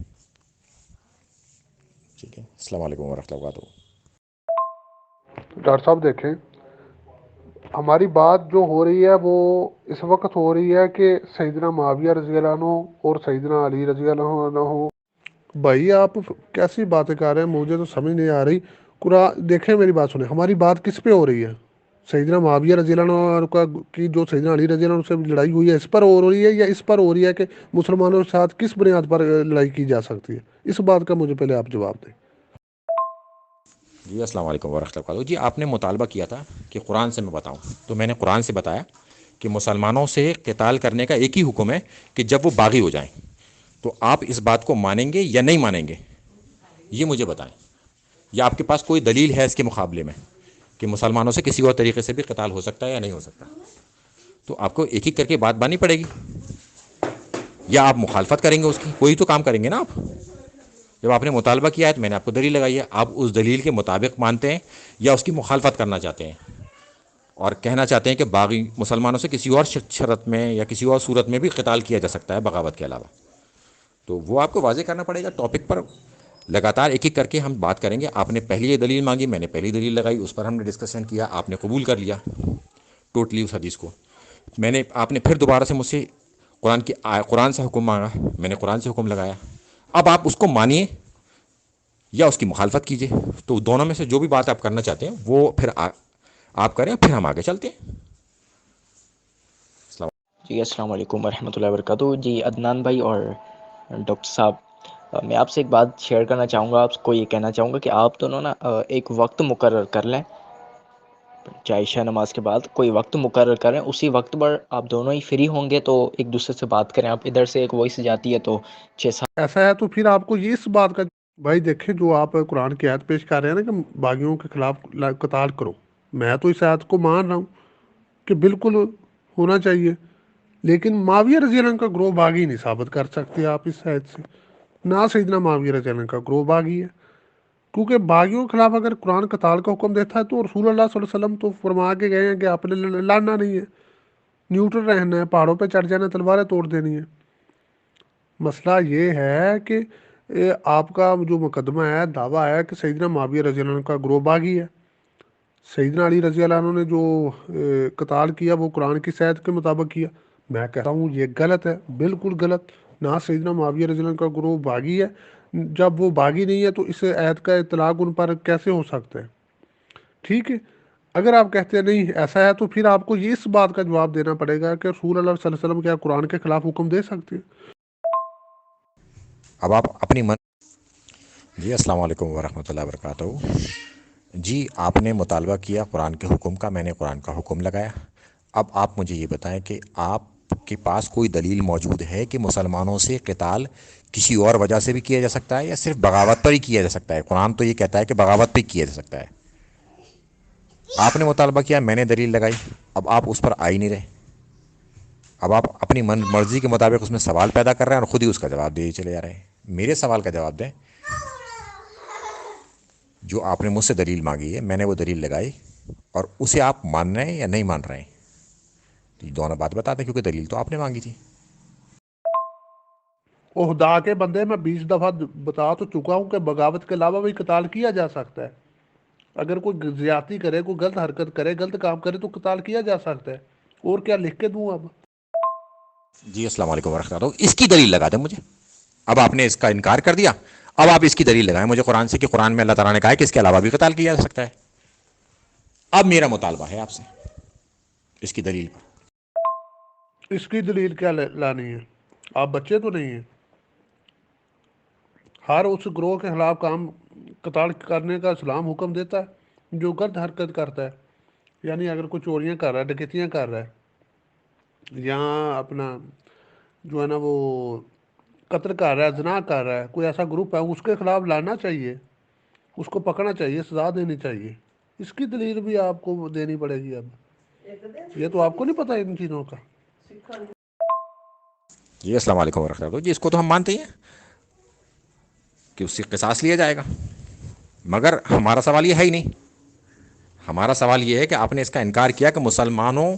ٹھیک ہے، السلام علیکم ورحمۃ اللہ وبرکاتہ۔ ڈاکٹر صاحب دیکھیں، ہماری بات جو ہو رہی ہے وہ اس وقت ہو رہی ہے کہ سیدنا معاویہ رضی اللہ عنہ اور سیدنا علی رضی اللہ عنہ۔ بھائی آپ کیسی باتیں کر رہے ہیں، مجھے تو سمجھ نہیں آ رہی۔ قرآن دیکھیں، میری بات سنیں، ہماری بات کس پہ ہو رہی ہے؟ سیدنا معاویہ رضی اللہ عنہ کا کی جو سیدنا علی رضی اللہ عنہ سے لڑائی ہوئی ہے، اس پر ہو رہی ہے یا اس پر ہو رہی ہے کہ مسلمانوں کے ساتھ کس بنیاد پر لڑائی کی جا سکتی ہے؟ اس بات کا مجھے پہلے آپ جواب دیں۔ جی السلام علیکم ورحمۃ اللہ وبرکاتہ۔ جی آپ نے مطالبہ کیا تھا کہ قرآن سے میں بتاؤں، تو میں نے قرآن سے بتایا کہ مسلمانوں سے قتال کرنے کا ایک ہی حکم ہے کہ جب وہ باغی ہو جائیں۔ تو آپ اس بات کو مانیں گے یا نہیں مانیں گے، یہ مجھے بتائیں، یا آپ کے پاس کوئی دلیل ہے اس کے مقابلے میں کہ مسلمانوں سے کسی اور طریقے سے بھی قتال ہو سکتا ہے یا نہیں ہو سکتا؟ تو آپ کو ایک ایک کر کے بات ماننی پڑے گی، یا آپ مخالفت کریں گے اس کی، کوئی تو کام کریں گے نا آپ۔ جب آپ نے مطالبہ کیا ہے تو میں نے آپ کو دلیل لگائی ہے، آپ اس دلیل کے مطابق مانتے ہیں یا اس کی مخالفت کرنا چاہتے ہیں اور کہنا چاہتے ہیں کہ باغی مسلمانوں سے کسی اور شرط میں یا کسی اور صورت میں بھی قتال کیا جا سکتا ہے بغاوت کے علاوہ؟ تو وہ آپ کو واضح کرنا پڑے گا۔ ٹاپک پر لگاتار ایک ایک کر کے ہم بات کریں گے۔ آپ نے پہلی یہ دلیل مانگی، میں نے پہلی دلیل لگائی، اس پر ہم نے ڈسکشن کیا، آپ نے قبول کر لیا ٹوٹلی اس حدیث کو۔ آپ نے پھر دوبارہ سے مجھ سے قرآن سے حکم مانگا، میں نے قرآن سے حکم لگایا۔ اب آپ اس کو مانیے یا اس کی مخالفت کیجیے، تو دونوں میں سے جو بھی بات آپ کرنا چاہتے ہیں وہ پھر آپ کریں، پھر ہم آگے چلتے ہیں۔ السلام جی السلام علیکم ورحمۃ اللہ وبرکاتہ۔ جی عدنان بھائی اور ڈاکٹر صاحب، میں آپ سے ایک بات شیئر کرنا چاہوں گا، آپ کو یہ کہنا چاہوں گا کہ آپ دونوں نا ایک وقت مقرر کر لیں، چاہے عشاء نماز کے بعد کوئی وقت مقرر کریں، اسی وقت پر آپ دونوں ہی فری ہوں گے تو ایک دوسرے سے بات کریں۔ آپ ادھر سے ایک وائس جاتی ہے تو 6-7 ایسا ہے تو پھر آپ کو یہ اس بات کا بھائی دیکھیں، جو آپ قرآن کی آیت پیش کر رہے ہیں نا کہ باغیوں کے خلاف قتال کرو، میں تو اس آیت کو مان رہا ہوں کہ بالکل ہونا چاہیے، لیکن معاویہ رضی اللہ عنہ کا گروہ باغی نہیں ثابت کر سکتے آپ اس آیت سے، نہ سیدنا معاویہ رضی اللہ عنہ کا گروہ باغی ہے، کیونکہ باغیوں کے خلاف اگر قرآن قتال کا حکم دیتا ہے تو رسول اللہ صلی اللہ علیہ وسلم تو فرما کے گئے ہیں کہ آپ نے لڑنا نہیں ہے، نیوٹرل رہنا ہے، پہاڑوں پہ چڑھ جانا، تلواریں توڑ دینی ہے۔ مسئلہ یہ ہے کہ آپ کا جو مقدمہ ہے، دعویٰ ہے کہ سیدنا معاویہ رضی اللہ عنہ کا گروہ باغی ہے، سیدنا علی رضی اللہ عنہ نے جو قتال کیا وہ قرآن کی صحت کے مطابق کیا، میں کہتا ہوں یہ غلط ہے، بالکل غلط۔ نہ سیدنا معاویہ رضی اللہ عنہ کا گروہ باغی ہے، جب وہ باغی نہیں ہے تو اس عہد کا اطلاق ان پر کیسے ہو سکتا ہے؟ ٹھیک ہے، اگر آپ کہتے ہیں نہیں ایسا ہے تو پھر آپ کو یہ اس بات کا جواب دینا پڑے گا کہ رسول اللہ صلی اللہ علیہ وسلم کیا قرآن کے خلاف حکم دے سکتے ہیں؟ اب آپ اپنی جی السلام علیکم ورحمۃ اللہ وبرکاتہ۔ جی آپ نے مطالبہ کیا قرآن کے حکم کا، میں نے قرآن کا حکم لگایا۔ اب آپ مجھے یہ بتائیں کہ آپ کے پاس کوئی دلیل موجود ہے کہ مسلمانوں سے قتال کسی اور وجہ سے بھی کیا جا سکتا ہے یا صرف بغاوت پر ہی کیا جا سکتا ہے؟ قرآن تو یہ کہتا ہے کہ بغاوت پہ کیا جا سکتا ہے۔ آپ نے مطالبہ کیا، میں نے دلیل لگائی، اب آپ اس پر آ ہی نہیں رہے۔ اب آپ اپنی مرضی کے مطابق اس میں سوال پیدا کر رہے ہیں اور خود ہی اس کا جواب دے چلے جا رہے ہیں۔ میرے سوال کا جواب دیں، جو آپ نے مجھ سے دلیل مانگی ہے میں نے وہ دلیل لگائی، اور اسے آپ مان رہے ہیں یا نہیں مان رہے ہیں؟ یہ دونوں بات بتاتے ہیں، کیونکہ دلیل تو آپ نے مانگی تھی۔ خدا کے بندے، میں 20 دفعہ بتا تو چکا ہوں کہ بغاوت کے علاوہ بھی قتال کیا جا سکتا ہے، اگر کوئی زیادتی کرے، کوئی غلط حرکت کرے، غلط کام کرے تو قتال کیا جا سکتا ہے، اور کیا لکھ کے دوں اب؟ جی السلام علیکم ورحمۃ اللہ، اس کی دلیل لگا دیں مجھے۔ اب آپ نے اس کا انکار کر دیا، اب آپ اس کی دلیل لگائیں مجھے قرآن سے کہ قرآن میں اللہ تعالیٰ نے کہا ہے کہ اس کے علاوہ بھی قتال کیا جا سکتا ہے۔ اب میرا مطالبہ ہے آپ سے اس کی دلیل پر۔ اس کی دلیل کیا لانی ہے؟ آپ بچے تو نہیں ہیں؟ ہر اس گروہ کے خلاف قتال کرنے کا اسلام حکم دیتا ہے جو غلط حرکت کرتا ہے، یعنی اگر کوئی چوریاں کر رہا ہے، ڈکیتیاں کر رہا ہے، یہاں اپنا جو ہے نا وہ قتل کر رہا ہے، زنا کر رہا ہے، کوئی ایسا گروپ ہے، اس کے خلاف لڑنا چاہیے، اس کو پکڑنا چاہیے، سزا دینی چاہیے۔ اس کی دلیل بھی آپ کو دینی پڑے گی اب، یہ تو آپ کو نہیں پتہ ان چیزوں کا۔ جی السلام علیکم ورحمۃ اللہ، جی اس کو تو ہم مانتے ہیں کہ اس سے قصاص لیا جائے گا، مگر ہمارا سوال یہ ہے ہی نہیں۔ ہمارا سوال یہ ہے کہ آپ نے اس کا انکار کیا کہ مسلمانوں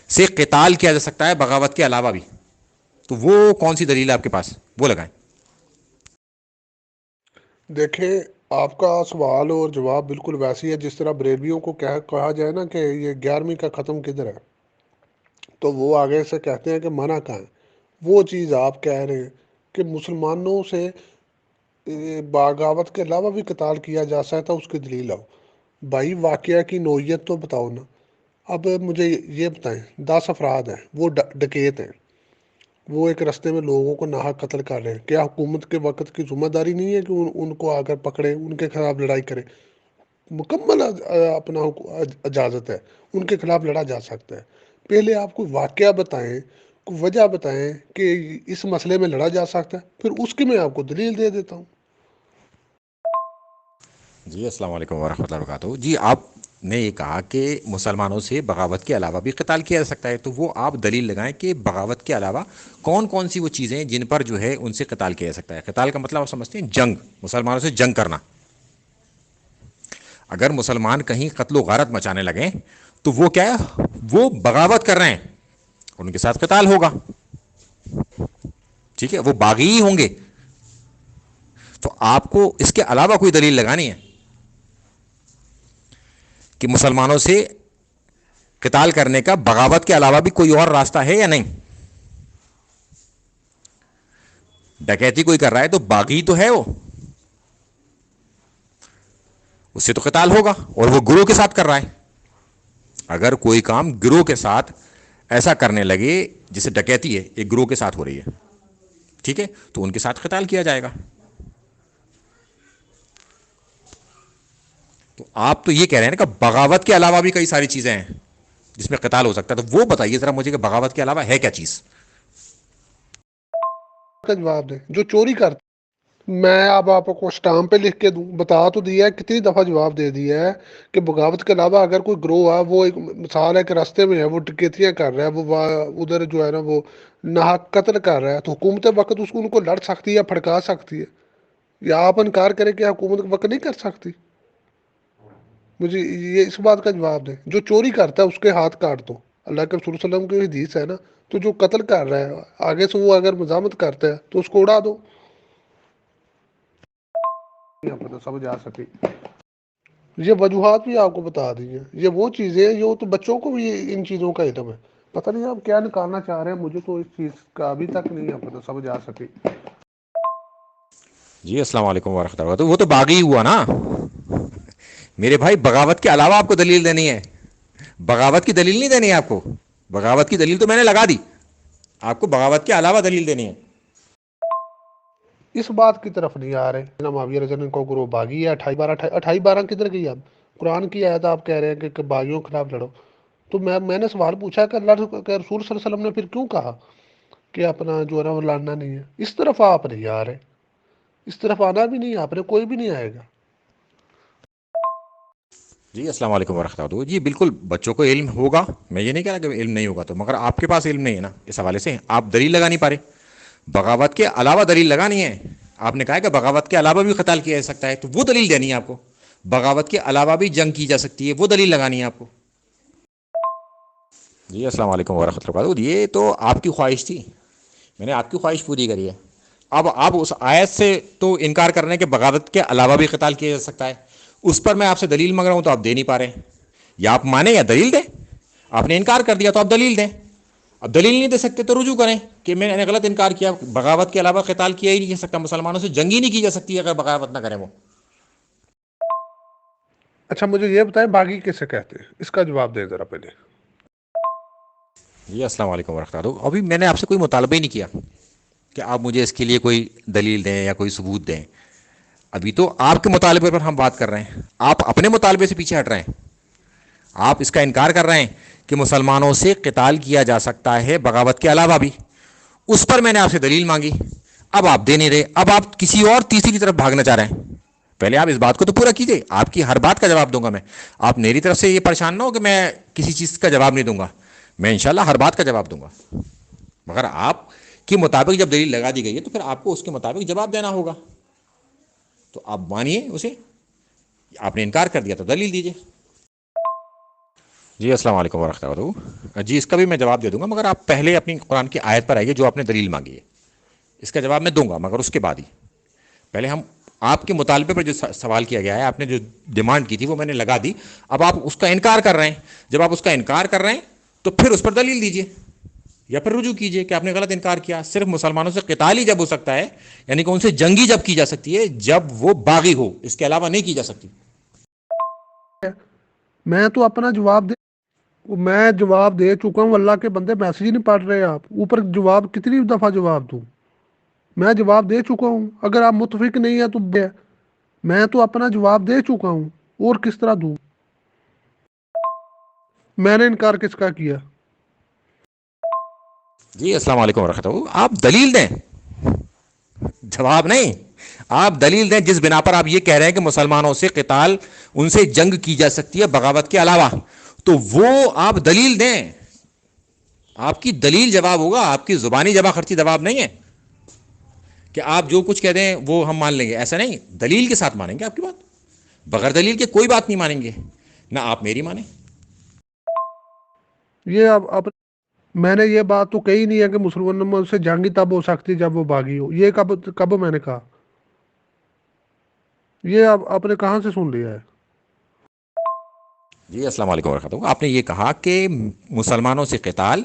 سے قتال کیا جا سکتا ہے بغاوت کے علاوہ بھی، تو وہ کون سی دلیل ہے آپ کے پاس، وہ لگائیں۔ دیکھیں، آپ کا سوال اور جواب بالکل ویسی ہے جس طرح بریلویوں کو کہا جائے نا کہ یہ 11ویں کا ختم کدھر ہے، تو وہ آگے سے کہتے ہیں کہ منع کہاں ہے۔ وہ چیز آپ کہہ رہے ہیں کہ مسلمانوں سے بغاوت کے علاوہ بھی قتال کیا جا سکتا ہے، اس کی دلیل آؤ بھائی، واقعہ کی نوعیت تو بتاؤ نا۔ اب مجھے یہ بتائیں، 10 افراد ہیں، وہ ڈکیت ہیں، وہ ایک رستے میں لوگوں کو ناحق قتل کر رہے ہیں، کیا حکومت کے وقت کی ذمہ داری نہیں ہے کہ ان کو آ کر پکڑے، ان کے خلاف لڑائی کرے؟ مکمل اپنا اجازت ہے، ان کے خلاف لڑا جا سکتا ہے۔ پہلے آپ کو واقعہ بتائیں، کوئی وجہ بتائیں کہ اس مسئلے میں لڑا جا سکتا ہے، پھر اس کی میں آپ کو دلیل دے دیتا ہوں۔ جی السلام علیکم ورحمۃ اللہ وبرکاتہ۔ جی آپ نے یہ کہا کہ مسلمانوں سے بغاوت کے علاوہ بھی قتال کیا جا سکتا ہے، تو وہ آپ دلیل لگائیں کہ بغاوت کے علاوہ کون کون سی وہ چیزیں ہیں جن پر جو ہے ان سے قتال کیا جا سکتا ہے۔ قتال کا مطلب آپ سمجھتے ہیں جنگ، مسلمانوں سے جنگ کرنا۔ اگر مسلمان کہیں قتل و غارت مچانے لگیں تو وہ کیا ہے، وہ بغاوت کر رہے ہیں، ان کے ساتھ قتال ہوگا، ٹھیک ہے، وہ باغی ہی ہوں گے۔ تو آپ کو اس کے علاوہ کوئی دلیل لگانی ہے کہ مسلمانوں سے قتال کرنے کا بغاوت کے علاوہ بھی کوئی اور راستہ ہے یا نہیں؟ ڈکیتی کوئی کر رہا ہے تو باغی تو ہے، وہ اس سے تو قتال ہوگا، اور وہ گروہ کے ساتھ کر رہا ہے۔ اگر کوئی کام گروہ کے ساتھ ایسا کرنے لگے جسے ڈکیتی ہے، ایک گروہ کے ساتھ ہو رہی ہے، ٹھیک ہے، تو ان کے ساتھ قتال کیا جائے گا۔ تو آپ تو یہ کہہ رہے ہیں نا کہ بغاوت کے علاوہ بھی کئی ساری چیزیں ہیں جس میں قتال ہو سکتا ہے، تو وہ بتائیے ذرا مجھے کہ بغاوت کے علاوہ ہے کیا چیز؟ کا جواب دیں جو چوری کرتے، میں اب آپ کو اسٹامپ پہ لکھ کے دوں، بتا تو دیا ہے، کتنی دفعہ جواب دے دیا ہے کہ بغاوت کے علاوہ اگر کوئی گروہ ہے، وہ ایک مثال ہے کہ راستے میں ہے، وہ ڈکیتیاں کر رہا ہے، وہ ادھر جو ہے نا وہ ناحق قتل کر رہا ہے، تو حکومت وقت اس کو ان کو لڑ سکتی ہے، پھڑکا سکتی ہے، یا آپ انکار کریں کہ حکومت وقت نہیں کر سکتی؟ مجھے یہ اس بات کا جواب دیں، جو چوری کرتا ہے اس کے ہاتھ کاٹ دو، اللہ کے رسول صلی اللہ علیہ وسلم کی حدیث ہے نا، تو جو قتل کر رہا ہے آگے سے وہ اگر مزاحمت کرتا ہے تو اس کو اڑا دو۔ پتہ سمجھ آ سکے، یہ وجوہات بھی آپ کو بتا دی ہیں، یہ وہ چیزیں ہیں جو تو بچوں کو بھی ان چیزوں کا علم ہے، پتہ نہیں آپ کیا نکالنا چاہ رہے ہیں، مجھے تو اس چیز کا ابھی تک نہیں پتہ سمجھ آ سکے۔ جی السلام علیکم ورحمۃ اللہ وبرکاتہ۔ وہ تو باغی ہوا نا میرے بھائی، بغاوت کے علاوہ آپ کو دلیل دینی ہے، بغاوت کی دلیل نہیں دینی ہے آپ کو، بغاوت کی دلیل تو میں نے لگا دی، آپ کو بغاوت کے علاوہ دلیل دینی ہے۔ اس بات کی طرف نہیں آ رہے، معاویہ رضی اللہ عنہ کو گروہ باغی ہے، 28-12 کدھر گئی؟ اب قرآن کی آیت آپ کہہ رہے ہیں کہ باغیوں کے خلاف لڑو، تو میں نے سوال پوچھا کہ اللہ کے رسول صلی اللہ علیہ وسلم نے پھر کیوں کہا کہ اپنا جو ہے نا وہ لڑنا نہیں ہے؟ اس طرف آپ نہیں آ رہے، اس طرف آنا بھی نہیں، آپ نے کوئی بھی نہیں آئے گا۔ جی السلام علیکم ورحمۃ اللہ وبرکاتہ۔ جی بالکل بچوں کو علم ہوگا، میں یہ نہیں کہہ رہا کہ علم نہیں ہوگا، تو مگر آپ کے پاس علم نہیں ہے نا، اس حوالے سے آپ دلیل لگا نہیں پا رہے، بغاوت کے علاوہ دلیل لگانی ہے۔ آپ نے کہا کہ بغاوت کے علاوہ بھی قتال کیا جا سکتا ہے، تو وہ دلیل دینی ہے آپ کو، بغاوت کے علاوہ بھی جنگ کی جا سکتی ہے، وہ دلیل لگانی ہے آپ کو۔ جی السلام علیکم ورحمۃ اللہ وبرکاتہ۔ یہ تو آپ کی خواہش تھی، میں نے آپ کی خواہش پوری کری ہے۔ اب آپ اس آیت سے تو انکار کر رہے ہیں کہ بغاوت کے علاوہ بھی قتال کیا جا سکتا ہے، اس پر میں آپ سے دلیل مانگ رہا ہوں تو آپ دے نہیں پا رہے ہیں، یا آپ مانیں یا دلیل دیں۔ آپ نے انکار کر دیا تو آپ دلیل دیں، اب دلیل نہیں دے سکتے تو رجوع کریں کہ میں نے غلط انکار کیا، بغاوت کے علاوہ قتال کیا ہی نہیں جا سکتا، مسلمانوں سے جنگ ہی نہیں کی جا سکتی اگر بغاوت نہ کریں وہ۔ اچھا مجھے یہ بتائیں باغی کسے کہتے ہیں، اس کا جواب دیں ذرا پہلے۔ جی السلام علیکم ورحمۃ اللہ۔ ابھی میں نے آپ سے کوئی مطالبہ ہی نہیں کیا کہ آپ مجھے اس کے لیے کوئی دلیل دیں یا کوئی ثبوت دیں، ابھی تو آپ کے مطالبے پر ہم بات کر رہے ہیں، آپ اپنے مطالبے سے پیچھے ہٹ رہے ہیں، آپ اس کا انکار کر رہے ہیں کہ مسلمانوں سے قتال کیا جا سکتا ہے بغاوت کے علاوہ بھی، اس پر میں نے آپ سے دلیل مانگی، اب آپ دے نہیں رہے، اب آپ کسی اور تیسری طرف بھاگنا چاہ رہے ہیں۔ پہلے آپ اس بات کو تو پورا کیجئے، آپ کی ہر بات کا جواب دوں گا میں، آپ میری طرف سے یہ پریشان نہ ہو کہ میں کسی چیز کا جواب نہیں دوں گا، میں انشاءاللہ ہر بات کا جواب دوں گا، مگر آپ کے مطابق جب دلیل لگا دی گئی ہے تو پھر آپ کو اس کے مطابق جواب دینا ہوگا، تو آپ مانیے اسے، آپ نے انکار کر دیا تو دلیل دیجیے۔ جی السلام علیکم ورحمۃ اللہ وبرکاتہ۔ جی اس کا بھی میں جواب دے دوں گا، مگر آپ پہلے اپنی قرآن کی آیت پر آئیے جو آپ نے دلیل مانگی ہے، اس کا جواب میں دوں گا مگر اس کے بعد ہی، پہلے ہم آپ کے مطالبے پر جو سوال کیا گیا ہے، آپ نے جو ڈیمانڈ کی تھی وہ میں نے لگا دی، اب آپ اس کا انکار کر رہے ہیں. جب آپ اس کا انکار کر رہے ہیں تو پھر اس پر دلیل دیجیے یا پھر رجوع کیجیے کہ آپ نے غلط انکار کیا. صرف مسلمانوں سے قتال ہی جب ہو سکتا ہے، یعنی کہ ان سے جنگی جب کی جا سکتی ہے جب وہ باغی ہو، اس کے علاوہ نہیں کی جا سکتی. میں تو اپنا جواب دے چکا ہوں. اللہ کے بندے میسج نہیں پڑھ رہے آپ. اوپر جواب کتنی دفعہ جواب دوں؟ میں جواب دے چکا ہوں. اگر آپ متفق نہیں ہیں تو میں تو اپنا جواب دے چکا ہوں، اور کس طرح دوں؟ میں نے انکار کس کا کیا؟ جی السلام علیکم ورحمۃ اللہ. آپ دلیل دیں، جواب نہیں. آپ دلیل دیں جس بنا پر آپ یہ کہہ رہے ہیں کہ مسلمانوں سے قتال، ان سے جنگ کی جا سکتی ہے بغاوت کے علاوہ، تو وہ آپ دلیل دیں. آپ کی دلیل جواب ہوگا، آپ کی زبانی جمع خرچی جواب نہیں ہے کہ آپ جو کچھ کہہ دیں وہ ہم مان لیں گے. ایسا نہیں، دلیل کے ساتھ مانیں گے آپ کی بات. بغیر دلیل کے کوئی بات نہیں مانیں گے، نہ آپ میری مانیں. یہ اب میں نے یہ بات تو کہی نہیں ہے کہ مسلمانوں سے جنگی تب ہو سکتی جب وہ باغی ہو. یہ کب میں نے کہا؟ یہ اب آپ نے کہاں سے سن لیا ہے؟ جی السلام علیکم ورحمۃ اللہ. آپ نے یہ کہا کہ مسلمانوں سے قتال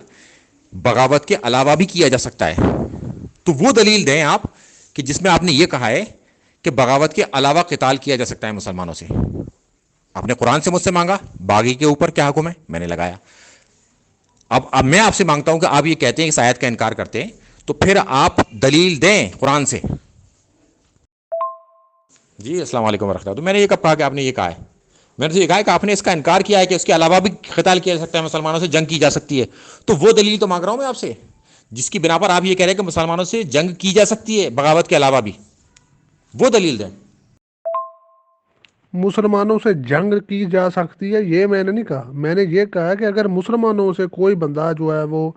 بغاوت کے علاوہ بھی کیا جا سکتا ہے، تو وہ دلیل دیں آپ کہ جس میں آپ نے یہ کہا ہے کہ بغاوت کے علاوہ قتال کیا جا سکتا ہے مسلمانوں سے. آپ نے قرآن سے مجھ سے مانگا باغی کے اوپر کیا حکم ہے، میں نے لگایا. اب میں آپ سے مانگتا ہوں کہ آپ یہ کہتے ہیں کہ اس آیت کا انکار کرتے ہیں، تو پھر آپ دلیل دیں قرآن سے. جی السلام علیکم ورحمۃ اللہ. تو میں نے یہ کب کہا کہ آپ نے یہ کہا ہے؟ میں نے تو یہ کہا ہے کہ آپ نے اس کا انکار کیا ہے کہ اس کے علاوہ بھی قتال کیا جا سکتا ہے، مسلمانوں سے جنگ کی جا سکتی ہے. تو وہ دلیل تو مانگ رہا ہوں میں آپ سے جس کی بنا پر آپ یہ کہہ رہے ہیں کہ مسلمانوں سے جنگ کی جا سکتی ہے بغاوت کے علاوہ بھی. وہ دلیل دیں. مسلمانوں سے جنگ کی جا سکتی ہے یہ میں نے نہیں کہا. میں نے یہ کہا کہ اگر مسلمانوں سے کوئی بندہ جو ہے وہ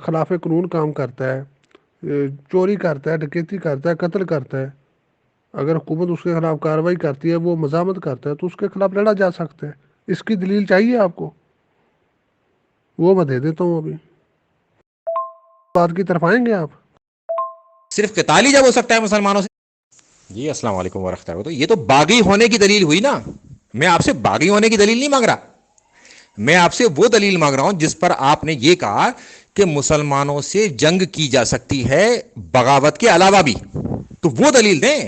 خلاف قانون کام کرتا ہے، چوری کرتا ہے، ڈکیتی کرتا ہے، قتل کرتا ہے، اگر حکومت اس کے خلاف کارروائی کرتی ہے، وہ مزاحمت کرتا ہے، تو اس کے خلاف لڑا جا سکتا ہے. اس کی دلیل چاہیے آپ کو؟ وہ میں دے دیتا ہوں. ابھی بات کی طرف آئیں گے آپ؟ صرف قتال ہی جب ہو سکتا ہے مسلمانوں سے. جی السلام علیکم ورحمۃ اللہ. تو یہ تو باغی ہونے کی دلیل ہوئی نا. میں آپ سے باغی ہونے کی دلیل نہیں مانگ رہا، میں آپ سے وہ دلیل مانگ رہا ہوں جس پر آپ نے یہ کہا کہ مسلمانوں سے جنگ کی جا سکتی ہے بغاوت کے علاوہ بھی. تو وہ دلیل دیں.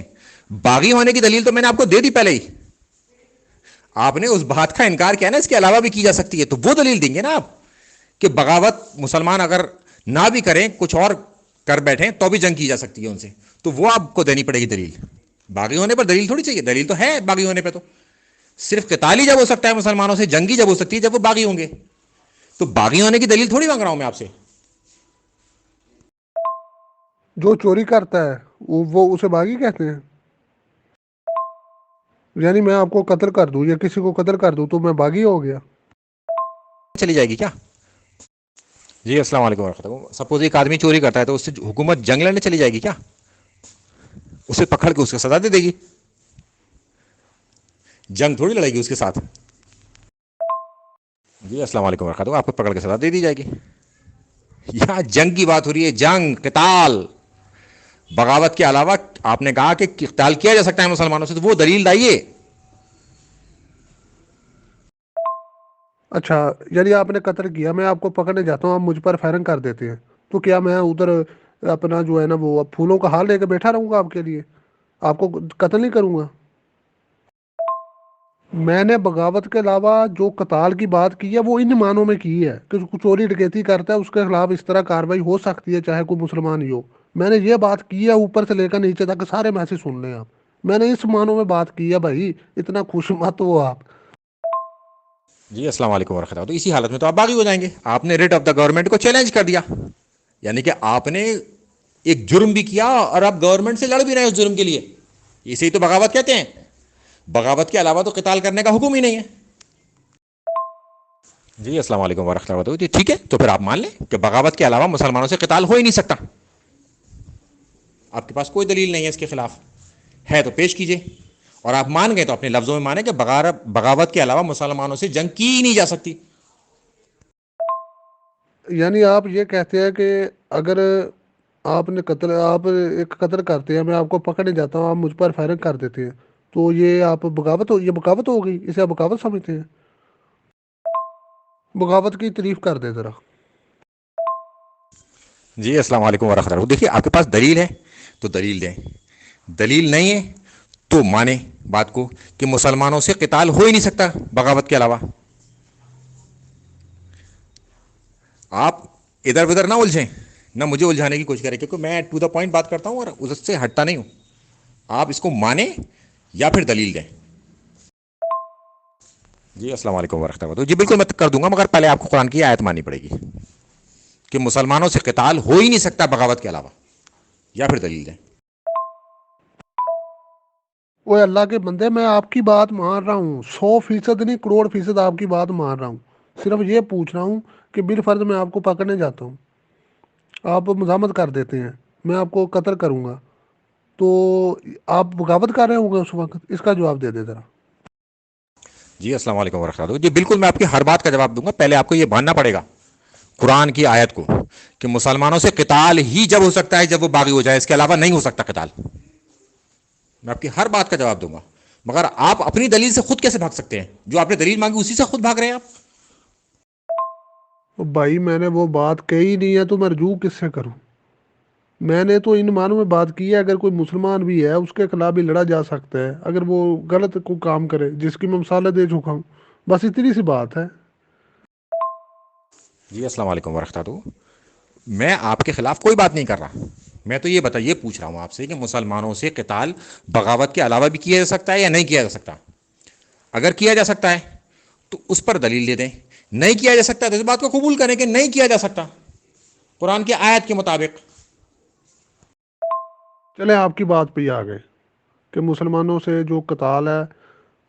باغی ہونے کی دلیل تو میں نے آپ کو دے دی پہلے ہی. آپ نے اس بات کا انکار کیا نا اس کے علاوہ بھی کی جا سکتی ہے، تو وہ دلیل دیں گے نا آپ کہ بغاوت مسلمان اگر نہ بھی کریں، کچھ اور کر بیٹھیں تو بھی جنگ کی جا سکتی ہے ان سے. تو وہ آپ کو دینی پڑے گی دلیل. باغی ہونے پر دلیل تھوڑی چاہیے، دلیل تو ہے باغی ہونے پہ. تو صرف قتال ہی جب ہو سکتا ہے مسلمانوں سے، جنگی جب ہو سکتی ہے جب وہ باغی ہوں گے. تو باغی ہونے کی دلیل تھوڑی مانگ رہا ہوں میں آپ سے. جو چوری کرتا ہے وہ اسے باغی کہتے ہیں؟ یعنی میں آپ کو قتل کر دوں یا کسی کو قتل کر دوں تو میں باغی ہو گیا؟ چلی جائے گی کیا؟ جی السلام علیکم ورحمۃ اللہ. سپوز ایک آدمی چوری کرتا ہے تو اس سے حکومت جنگ لڑنے چلی جائے گی کیا؟ اسے پکڑ کے اس کو سزا دے دے گی، جنگ تھوڑی لڑے گی اس کے ساتھ. جی السلام علیکم ورحمۃ اللہ. آپ کو پکڑ کے سزا دے دی جائے گی. یہاں جنگ کی بات ہو رہی ہے، جنگ، قتال. بغاوت کے علاوہ آپ نے کہا کہ قتال کیا جا سکتا ہے مسلمانوں سے، تو وہ دلیل لائیے. اچھا، یعنی آپ نے قتل کیا، میں آپ کو پکڑنے جاتا ہوں، آپ مجھ پر فائرنگ کر دیتے ہیں، تو کیا میں ادھر اپنا جو ہے نا وہ پھولوں کا ہار لے کے بیٹھا رہوں گا آپ کے لیے؟ آپ کو قتل نہیں کروں گا؟ میں نے بغاوت کے علاوہ جو قتال کی بات کی ہے وہ ان معنوں میں کی ہے کہ چوری ڈکیتی کرتا ہے اس کے خلاف اس طرح کاروائی ہو سکتی ہے چاہے کوئی مسلمان ہی ہو. میں نے یہ بات کی ہے اوپر سے لے کر نیچے تک سارے میسج سن لیں آپ. میں نے اس معنوں میں بات کی ہے بھائی، اتنا خوش مت ہو آپ. جی السلام علیکم ورحمۃ اللہ. تو اسی حالت میں تو آپ باغی ہو جائیں گے. آپ نے ریٹ آف دا گورنمنٹ کو چیلنج کر دیا، یعنی کہ آپ نے ایک جرم بھی کیا اور آپ گورنمنٹ سے لڑ بھی رہے ہیں اس جرم کے لیے. اسے ہی تو بغاوت کہتے ہیں. بغاوت کے علاوہ تو قتال کرنے کا حکم ہی نہیں ہے. جی السلام علیکم ورحمۃ اللہ. جی ٹھیک ہے، تو پھر آپ مان لیں کہ بغاوت کے علاوہ مسلمانوں سے قتال ہو ہی نہیں سکتا. آپ کے پاس کوئی دلیل نہیں ہے اس کے خلاف، ہے تو پیش کیجئے. اور آپ مان گئے تو اپنے لفظوں میں مانیں کہ بغاوت کے علاوہ مسلمانوں سے جنگ کی ہی نہیں جا سکتی. یعنی آپ یہ کہتے ہیں کہ اگر آپ نے قتل آپ ایک قتل کرتے ہیں، میں آپ کو پکڑنے جاتا ہوں، آپ مجھ پر فائرنگ کر دیتے ہیں، تو یہ آپ بغاوت یہ بغاوت ہو گئی، اسے آپ بغاوت سمجھتے ہیں؟ بغاوت کی تعریف کر دیں ذرا۔ جی السلام علیکم ورحمۃ اللہ۔ دیکھیے آپ کے پاس دلیل ہے تو دلیل دیں، دلیل نہیں ہے تو مانیں بات کو کہ مسلمانوں سے قتال ہو ہی نہیں سکتا بغاوت کے علاوہ۔ آپ ادھر ادھر نہ الجھیں، نہ مجھے الجھانے کی کوشش کریں، کیونکہ میں ٹو دا پوائنٹ بات کرتا ہوں اور اس سے ہٹتا نہیں ہوں۔ آپ اس کو مانیں یا پھر دلیل دیں۔ جی السلام علیکم ورحمۃ اللہ۔ جی بالکل میں کر دوں گا، مگر پہلے آپ کو قرآن کی آیت ماننی پڑے گی کہ مسلمانوں سے قتال ہو ہی نہیں سکتا بغاوت کے علاوہ، یا پھر دلیل دیں۔ وہ اللہ کے بندے، میں آپ کی بات مان رہا ہوں، 100% نہیں، کروڑ فیصد آپ کی بات مان رہا ہوں، صرف یہ پوچھ رہا ہوں کہ بالفرض میں آپ کو پکڑنے جاتا ہوں، آپ مزاحمت کر دیتے ہیں، میں آپ کو قتل کروں گا، تو آپ بغاوت کر رہے ہوں گے اس وقت؟ اس کا جواب دے دے ذرا۔ جی السلام علیکم ورحمۃ اللہ۔ جی بالکل میں آپ کی ہر بات کا جواب دوں گا، پہلے آپ کو یہ ماننا پڑے گا قرآن کی آیت کو کہ مسلمانوں سے قتال ہی جب ہو سکتا ہے جب وہ باغی ہو جائے، اس کے علاوہ نہیں ہو سکتا قتال۔ میں آپ کی ہر بات کا جواب دوں گا، مگر آپ اپنی دلیل سے خود کیسے بھاگ سکتے ہیں؟ جو آپ نے دلیل مانگی اسی سے خود بھاگ رہے ہیں آپ۔ بھائی میں نے وہ بات کہی نہیں ہے تو میں رجوع کس سے کروں؟ میں نے تو ان معنوں میں بات کی ہے، اگر کوئی مسلمان بھی ہے اس کے خلاف بھی لڑا جا سکتا ہے اگر وہ غلط کو کام کرے جس کی میں مثالیں دے چکا ہوں، بس اتنی سی بات ہے۔ جی السلام علیکم ورحمۃ اللہ۔ میں آپ کے خلاف کوئی بات نہیں کر رہا، میں تو یہ پوچھ رہا ہوں آپ سے کہ مسلمانوں سے قتال بغاوت کے علاوہ بھی کیا جا سکتا ہے یا نہیں کیا جا سکتا؟ اگر کیا جا سکتا ہے تو اس پر دلیل دے دیں، نہیں کیا جا سکتا تو اس بات کو قبول کریں کہ نہیں کیا جا سکتا قرآن کی آیت کے مطابق۔ چلے آپ کی بات پہ ہی آ گئے کہ مسلمانوں سے جو قتال ہے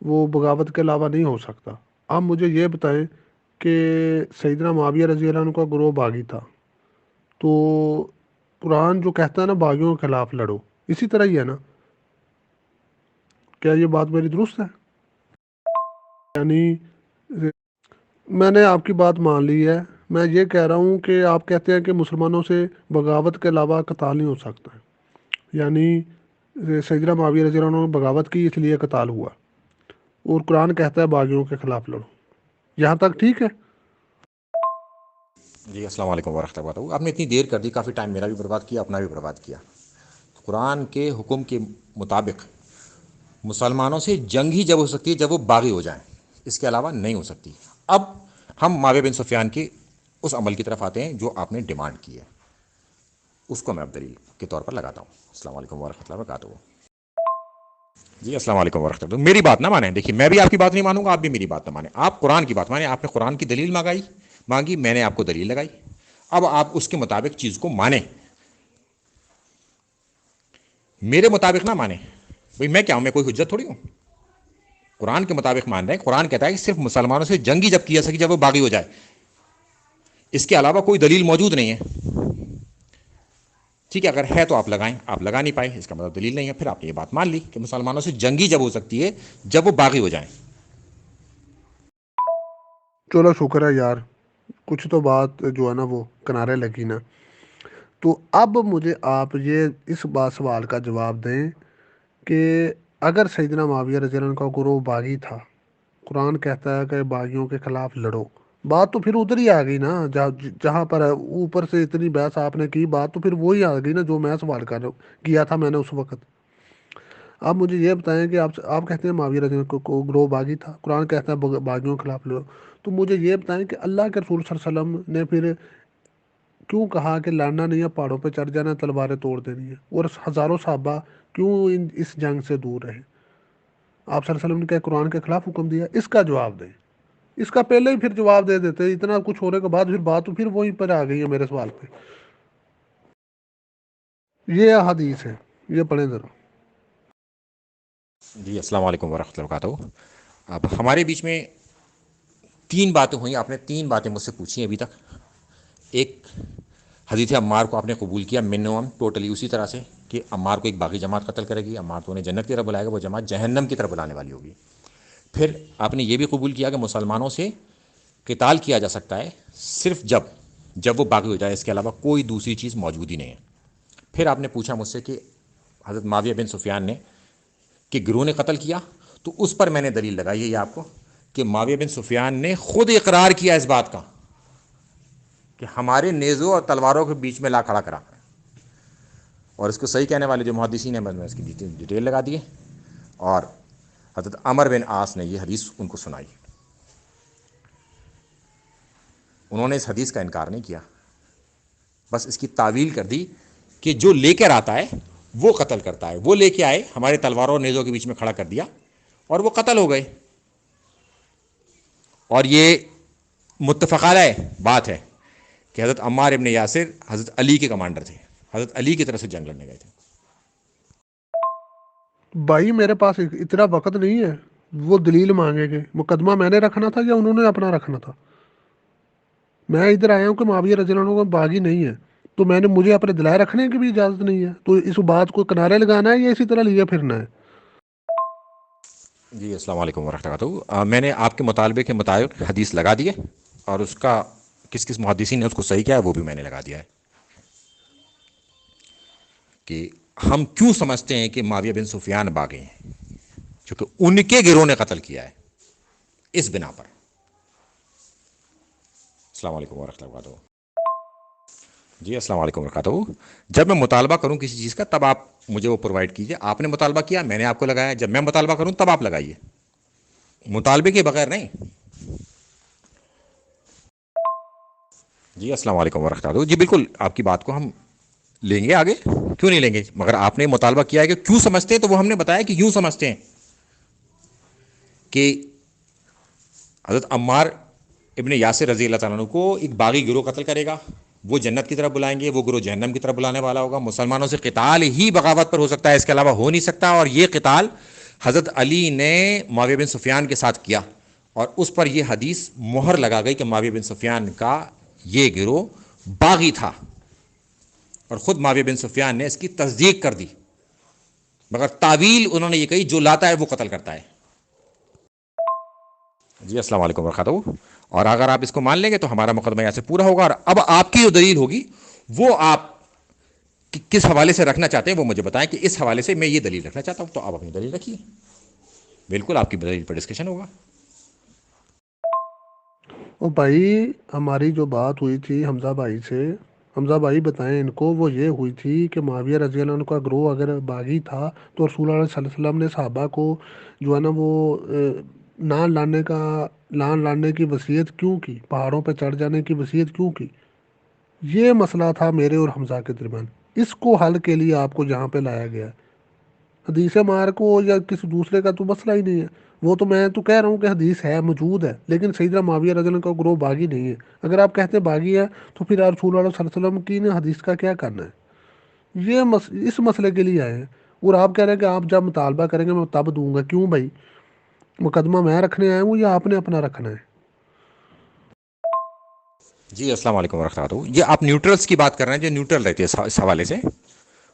وہ بغاوت کے علاوہ نہیں ہو سکتا۔ آپ مجھے یہ بتائیں کہ سیدنا معاویہ رضی اللہ عنہ کا گروہ باغی تھا، تو قرآن جو کہتا ہے نا باغیوں کے خلاف لڑو، اسی طرح ہی ہے نا؟ کیا یہ بات میری درست ہے؟ یعنی میں نے آپ کی بات مان لی ہے، میں یہ کہہ رہا ہوں کہ آپ کہتے ہیں کہ مسلمانوں سے بغاوت کے علاوہ قتال نہیں ہو سکتا ہے، یعنی سیدنا معاویہ رضی اللہ عنہ نے بغاوت کی اس لیے قتال ہوا، اور قرآن کہتا ہے باغیوں کے خلاف لڑو، یہاں تک ٹھیک ہے؟ جی السلام علیکم ورحمۃ اللہ۔ آپ نے اتنی دیر کر دی، کافی ٹائم میرا بھی برباد کیا، اپنا بھی برباد کیا۔ قرآن کے حکم کے مطابق مسلمانوں سے جنگ ہی جب ہو سکتی ہے جب وہ باغی ہو جائیں، اس کے علاوہ نہیں ہو سکتی۔ اب ہم معاویہ بن سفیان کی اس عمل کی طرف آتے ہیں جو آپ نے ڈیمانڈ کی ہے، اس کو میں اب دلیل کے طور پر لگاتا ہوں۔ السلام علیکم ورحمۃ اللہ وبرکاتہ۔ جی السلام علیکم ورحمۃ اللہ۔ میری بات نہ مانیں، دیکھیے میں بھی آپ کی بات نہیں مانوں گا، آپ بھی میری بات نہ مانیں، آپ قرآن کی بات مانیں۔ آپ نے قرآن کی دلیل مانگی، میں نے آپ کو دلیل لگائی، اب آپ اس کے مطابق چیز کو مانیں، میرے مطابق نہ مانیں۔ بھئی میں کیا ہوں، میں کوئی حجت تھوڑی ہوں؟ قرآن کے مطابق مان رہے ہیں، قرآن کہتا ہے کہ صرف مسلمانوں سے جنگ ہی جب کیا سکے جب وہ باغی ہو جائے، اس کے علاوہ کوئی دلیل موجود نہیں ہے۔ ٹھیک ہے، اگر ہے تو آپ لگائیں، آپ لگا نہیں پائے، اس کا مطلب دلیل نہیں ہے، پھر آپ نے یہ بات مان لی کہ مسلمانوں سے جنگ ہی جب ہو سکتی ہے جب وہ باغی ہو جائیں۔ چلو شکر ہے یار، کچھ تو بات جو ہے نا وہ کنارے لگی نا۔ تو اب مجھے آپ یہ اس بات سوال کا جواب دیں کہ اگر سیدنا معاویہ رضی اللہ عنہ کا گروہ باغی تھا، قرآن کہتا ہے کہ باغیوں کے خلاف لڑو، بات تو پھر ادھر ہی آ گئی نا، جہاں پر اوپر سے اتنی بحث آپ نے کی، بات تو پھر وہی آ گئی نا جو میں سوال کیا تھا میں نے اس وقت۔ آپ مجھے یہ بتائیں کہ آپ کہتے ہیں معاویہ رضی اللہ عنہ کو گروہ باغی تھا، قرآن کہتا ہے باغیوں کے خلاف لڑو، تو مجھے یہ بتائیں کہ اللہ کے رسول صلی اللہ علیہ وسلم نے پھر کیوں کہا کہ لڑنا نہیں ہے، پہاڑوں پہ چڑھ جانا، تلواریں توڑ دینی ہے، اور ہزاروں صحابہ کیوں اس جنگ سے دور رہے؟ آپ صلی اللہ علیہ وسلم نے کیا قرآن کے خلاف حکم دیا؟ اس کا جواب دیں، اس کا پہلے ہی پھر جواب دے دیتے، اتنا کچھ ہونے کے بعد پھر بات تو پھر وہیں پر آ گئی ہے میرے سوال پہ۔ یہ حدیث ہے، یہ پڑھیں ذرا۔ جی السلام علیکم ورحمۃ اللہ وبرکاتہ۔ اب ہمارے بیچ میں تین باتیں ہوئیں، آپ نے تین باتیں مجھ سے پوچھی ہیں ابھی تک۔ ایک، حدیث عمار کو آپ نے قبول کیا منوم ٹوٹلی اسی طرح سے کہ عمار کو ایک باغی جماعت قتل کرے گی، عمار تو انہیں جنت کی طرف بلائے گا، وہ جماعت جہنم کی طرف بلانے والی ہوگی۔ پھر آپ نے یہ بھی قبول کیا کہ مسلمانوں سے قتال کیا جا سکتا ہے صرف جب وہ باغی ہو جائے، اس کے علاوہ کوئی دوسری چیز موجود ہی نہیں ہے۔ پھر آپ نے پوچھا مجھ سے کہ حضرت معاویہ بن سفیان نے کہ گروہ نے قتل کیا، تو اس پر میں نے دلیل لگائی ہے یہ آپ کو کہ معاویہ بن سفیان نے خود اقرار کیا اس بات کا کہ ہمارے نیزوں اور تلواروں کے بیچ میں لا کھڑا کرا، اور اس کو صحیح کہنے والے جو محدثین ہیں میں نے اس کی ڈیٹیل لگا دی ہے، اور حضرت عمر بن عاص نے یہ حدیث ان کو سنائی، انہوں نے اس حدیث کا انکار نہیں کیا، بس اس کی تعویل کر دی کہ جو لے کر آتا ہے وہ قتل کرتا ہے، وہ لے کے آئے ہمارے تلواروں اور نیزوں کے بیچ میں کھڑا کر دیا اور وہ قتل ہو گئے، اور یہ متفق علیہ بات ہے کہ حضرت عمار ابن یاسر حضرت علی کے کمانڈر تھے، حضرت علی کی طرف سے جنگ لڑنے گئے تھے۔ بھائی میرے پاس اتنا وقت نہیں ہے وہ دلیل مانگے گے، مقدمہ میں نے رکھنا تھا یا انہوں نے اپنا رکھنا تھا؟ میں ادھر آیا ہوں کہ معاویہ رضی اللہ عنہ کو باغی نہیں ہے، تو میں نے مجھے اپنے دلائل رکھنے کی بھی اجازت نہیں ہے، تو اس بات کو کنارے لگانا ہے یا اسی طرح لیے پھرنا ہے؟ جی السلام علیکم ورحمۃ اللہ۔ میں نے آپ کے مطالبے کے مطابق حدیث لگا دی ہے، اور اس کا کس کس محدثین نے اس کو صحیح کیا ہے وہ بھی میں نے لگا دیا ہے، کہ ہم کیوں سمجھتے ہیں کہ معاویہ بن سفیان باغی ہیں، کیونکہ ان کے گروہ نے قتل کیا ہے اس بنا پر۔ السلام علیکم ورحمۃ اللہ وبرکاتہ۔ جی السلام علیکم ورحمۃ اللہ۔ جب میں مطالبہ کروں کسی چیز کا تب آپ مجھے وہ پرووائڈ کیجیے، آپ نے مطالبہ کیا میں نے آپ کو لگایا، جب میں مطالبہ کروں تب آپ لگائیے، مطالبے کے بغیر نہیں۔ جی السلام علیکم ورحمۃ اللہ۔ جی بالکل آپ کی بات کو ہم لیں گے آگے، کیوں نہیں لیں گے، مگر آپ نے مطالبہ کیا ہے کہ کیوں سمجھتے ہیں، تو وہ ہم نے بتایا کہ یوں سمجھتے ہیں کہ حضرت عمار ابن یاسر رضی اللہ تعالیٰ عنہ کو ایک باغی گروہ قتل کرے گا، وہ جنت کی طرف بلائیں گے، وہ گروہ جہنم کی طرف بلانے والا ہوگا، مسلمانوں سے قتال ہی بغاوت پر ہو سکتا ہے، اس کے علاوہ ہو نہیں سکتا، اور یہ قتال حضرت علی نے معاویہ بن سفیان کے ساتھ کیا، اور اس پر یہ حدیث مہر لگا گئی کہ معاویہ بن سفیان کا یہ گروہ باغی تھا، اور خود معاویہ بن سفیان نے اس کی تصدیق کر دی، مگر تعویل انہوں نے یہ کہی جو لاتا ہے وہ قتل کرتا ہے۔ جی السلام علیکم ورحمۃ اللہ۔ اور اگر آپ اس کو مان لیں گے تو ہمارا مقدمہ یہاں سے پورا ہوگا، اور اب آپ کی جو دلیل ہوگی وہ آپ کس حوالے سے رکھنا چاہتے ہیں وہ مجھے بتائیں کہ اس حوالے سے میں یہ دلیل رکھنا چاہتا ہوں، تو آپ اپنی دلیل رکھیے، بالکل آپ کی دلیل پر ڈسکشن ہوگا۔ او بھائی ہماری جو بات ہوئی تھی حمزہ بھائی سے، حمزہ بھائی بتائیں ان کو، وہ یہ ہوئی تھی کہ معاویہ رضی اللہ عنہ کا گروہ اگر باغی تھا تو رسول اللہ صلی اللہ علیہ وسلم نے صحابہ کو جو ہے نا وہ لان لانے کی وصیت کیوں کی، پہاڑوں پہ چڑھ جانے کی وصیت کیوں کی؟ یہ مسئلہ تھا میرے اور حمزہ کے درمیان، اس کو حل کے لیے آپ کو جہاں پہ لایا گیا ہے۔ حدیث مارک ہو یا کسی دوسرے کا تو مسئلہ ہی نہیں ہے، وہ تو میں تو کہہ رہا ہوں کہ حدیث ہے موجود ہے، لیکن سیدنا معاویہ رضی اللہ عنہ کا گروہ باغی نہیں ہے۔ اگر آپ کہتے ہیں باغی ہے تو پھر آپ رسول اللہ صلی اللہ علیہ وسلم کی حدیث کا کیا کرنا ہے؟ اس مسئلے کے لیے آئے ہیں، اور آپ کہہ رہے ہیں کہ آپ جب مطالبہ کریں گے میں تب دوں گا۔ کیوں بھائی، مقدمہ میں رکھنے آیا ہوں یا آپ نے اپنا رکھنا ہے؟ جی السلام علیکم ورحمۃ اللہ۔ یہ آپ نیوٹرلز کی بات کر رہے ہیں جو نیوٹرل رہتے ہیں اس حوالے سے،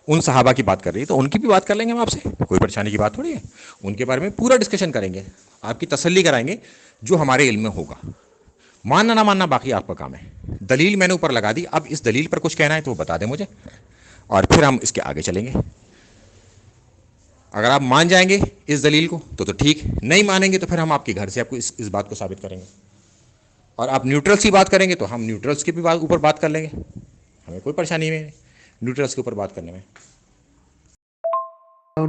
ان صحابہ کی بات کر رہی ہے، تو ان کی بھی بات کر لیں گے ہم آپ سے، کوئی پریشانی کی بات تھوڑی ہے، ان کے بارے میں پورا ڈسکشن کریں گے، آپ کی تسلی کرائیں گے جو ہمارے علم میں ہوگا، ماننا نہ ماننا باقی آپ کا کام ہے۔ دلیل میں نے اوپر لگا دی، اب اس دلیل پر کچھ کہنا ہے تو وہ بتا دیں مجھے، اور پھر ہم اس کے آگے چلیں گے۔ اگر آپ مان جائیں گے اس دلیل کو تو ٹھیک، نہیں مانیں گے تو پھر ہم آپ کے گھر سے آپ کو اس بات کو ثابت کریں گے، اور آپ نیوٹرلس کی بات کریں گے تو ہم نیوٹرلس کے بھی اوپر بات کر لیں گے، ہمیں کوئی پریشانی نہیں ہے نیوٹرلس کے اوپر بات کرنے میں۔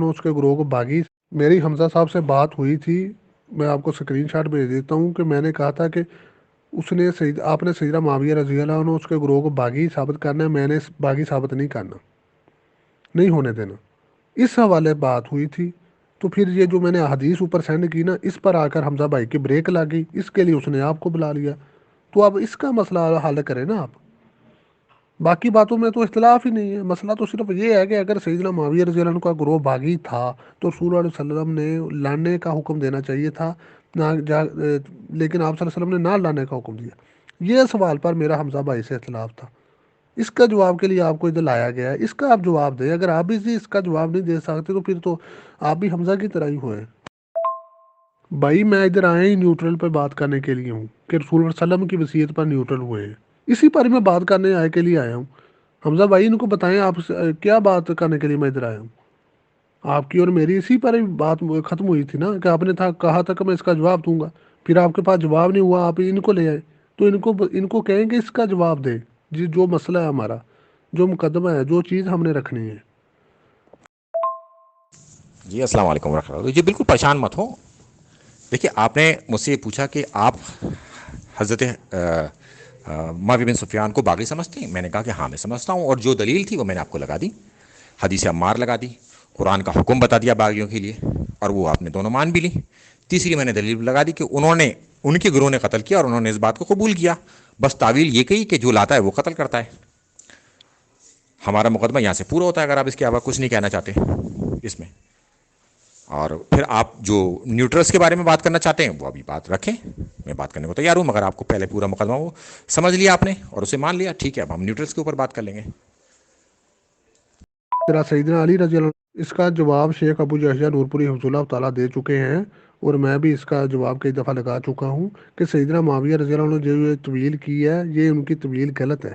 اس کے گروہ کو باغی، میری حمزہ صاحب سے بات ہوئی تھی، میں آپ کو اسکرین شاٹ بھیج دیتا ہوں، کہ میں نے کہا تھا کہ آپ نے سیدنا معاویہ رضی اللہ عنہ اس کے گروہ کو باغی ثابت کرنا ہے، میں نے باغی ثابت نہیں کرنا، نہیں ہونے دینا، اس حوالے بات ہوئی تھی۔ تو پھر یہ جو میں نے حدیث اوپر سینڈ کی نا، اس پر آ کر حمزہ بھائی کی بریک لگ گئی، اس کے لیے اس نے آپ کو بلا لیا، تو اب اس کا مسئلہ حل کریں نا آپ، باقی باتوں میں تو اختلاف ہی نہیں ہے، مسئلہ تو صرف یہ ہے کہ اگر سیدنا معاویہ رضی اللہ عنہ کا گروہ باغی تھا تو رسول اللہ علیہ وسلم نے لانے کا حکم دینا چاہیے تھا، لیکن آپ صلی اللہ علیہ وسلم نے نہ لانے کا حکم دیا۔ یہ سوال پر میرا حمزہ بھائی سے اختلاف تھا، اس کا جواب کے لیے آپ کو ادھر لایا گیا ہے، اس کا آپ جواب دیں، اگر آپ بھی اس کا جواب نہیں دے سکتے تو پھر تو آپ بھی حمزہ کی طرح ہی ہوئے۔ بھائی میں ادھر آیا ہی نیوٹرل پہ بات کرنے کے لیے ہوں، کہ رسول اللہ علیہ وسلم کی وصیت پر نیوٹرل ہوئے ہیں، اسی پر میں بات کرنے کے لیے آیا ہوں۔ حمزہ بھائی ان کو بتائیں آپ کیا بات کرنے کے لیے میں ادھر آیا ہوں. آپ کی اور میری اسی پر ہی بات ختم ہوئی تھی نا کہ آپ نے کہا تھا کہ میں اس کا جواب دوں گا. پھر آپ کے پاس جواب نہیں ہوا, آپ ان کو لے آئے. تو ان کو کہیں گے اس کا جواب دے جی, جو مسئلہ ہے ہمارا, جو مقدمہ ہے, جو چیز ہم نے رکھنی ہے. جی السلام علیکم ورحمۃ اللہ. جی بالکل پریشان مت ہو. دیکھیے آپ نے مجھ سے یہ پوچھا کہ آپ حضرت معاویہ بن سفیان کو باغی سمجھتے ہیں. میں نے کہا کہ ہاں میں سمجھتا ہوں, اور جو دلیل تھی وہ میں نے آپ کو لگا دی. حدیث عمار لگا دی, قرآن کا حکم بتا دیا باغیوں کے لیے, اور وہ آپ نے دونوں مان بھی لی. تیسری میں نے دلیل لگا دی کہ ان کے گروہ نے قتل کیا اور انہوں نے اس بات کو قبول کیا. بس تعویل یہ کہی کہ جو لاتا ہے وہ قتل کرتا ہے. ہمارا مقدمہ یہاں سے پورا ہوتا ہے اگر آپ اس کے علاوہ کچھ نہیں کہنا چاہتے اس میں. اور پھر آپ جو نیوٹرلس کے بارے میں بات کرنا چاہتے ہیں وہ ابھی بات رکھیں, میں بات کرنے کو تیار ہوں, مگر آپ کو پہلے پورا مقدمہ وہ سمجھ لیا آپ نے اور اسے مان لیا, ٹھیک ہے اب ہم نیوٹرلس کے اوپر بات کر لیں گے. تیرا سیدنا علی رضی اللہ, اس کا جواب شیخ ابو یحییٰ نورپوری حفظ اللہ تعالیٰ دے چکے ہیں, اور میں بھی اس کا جواب کئی دفعہ لگا چکا ہوں کہ سیدنا معاویہ رضی اللہ عنہ نے جو یہ طویل کی ہے یہ ان کی طویل غلط ہے.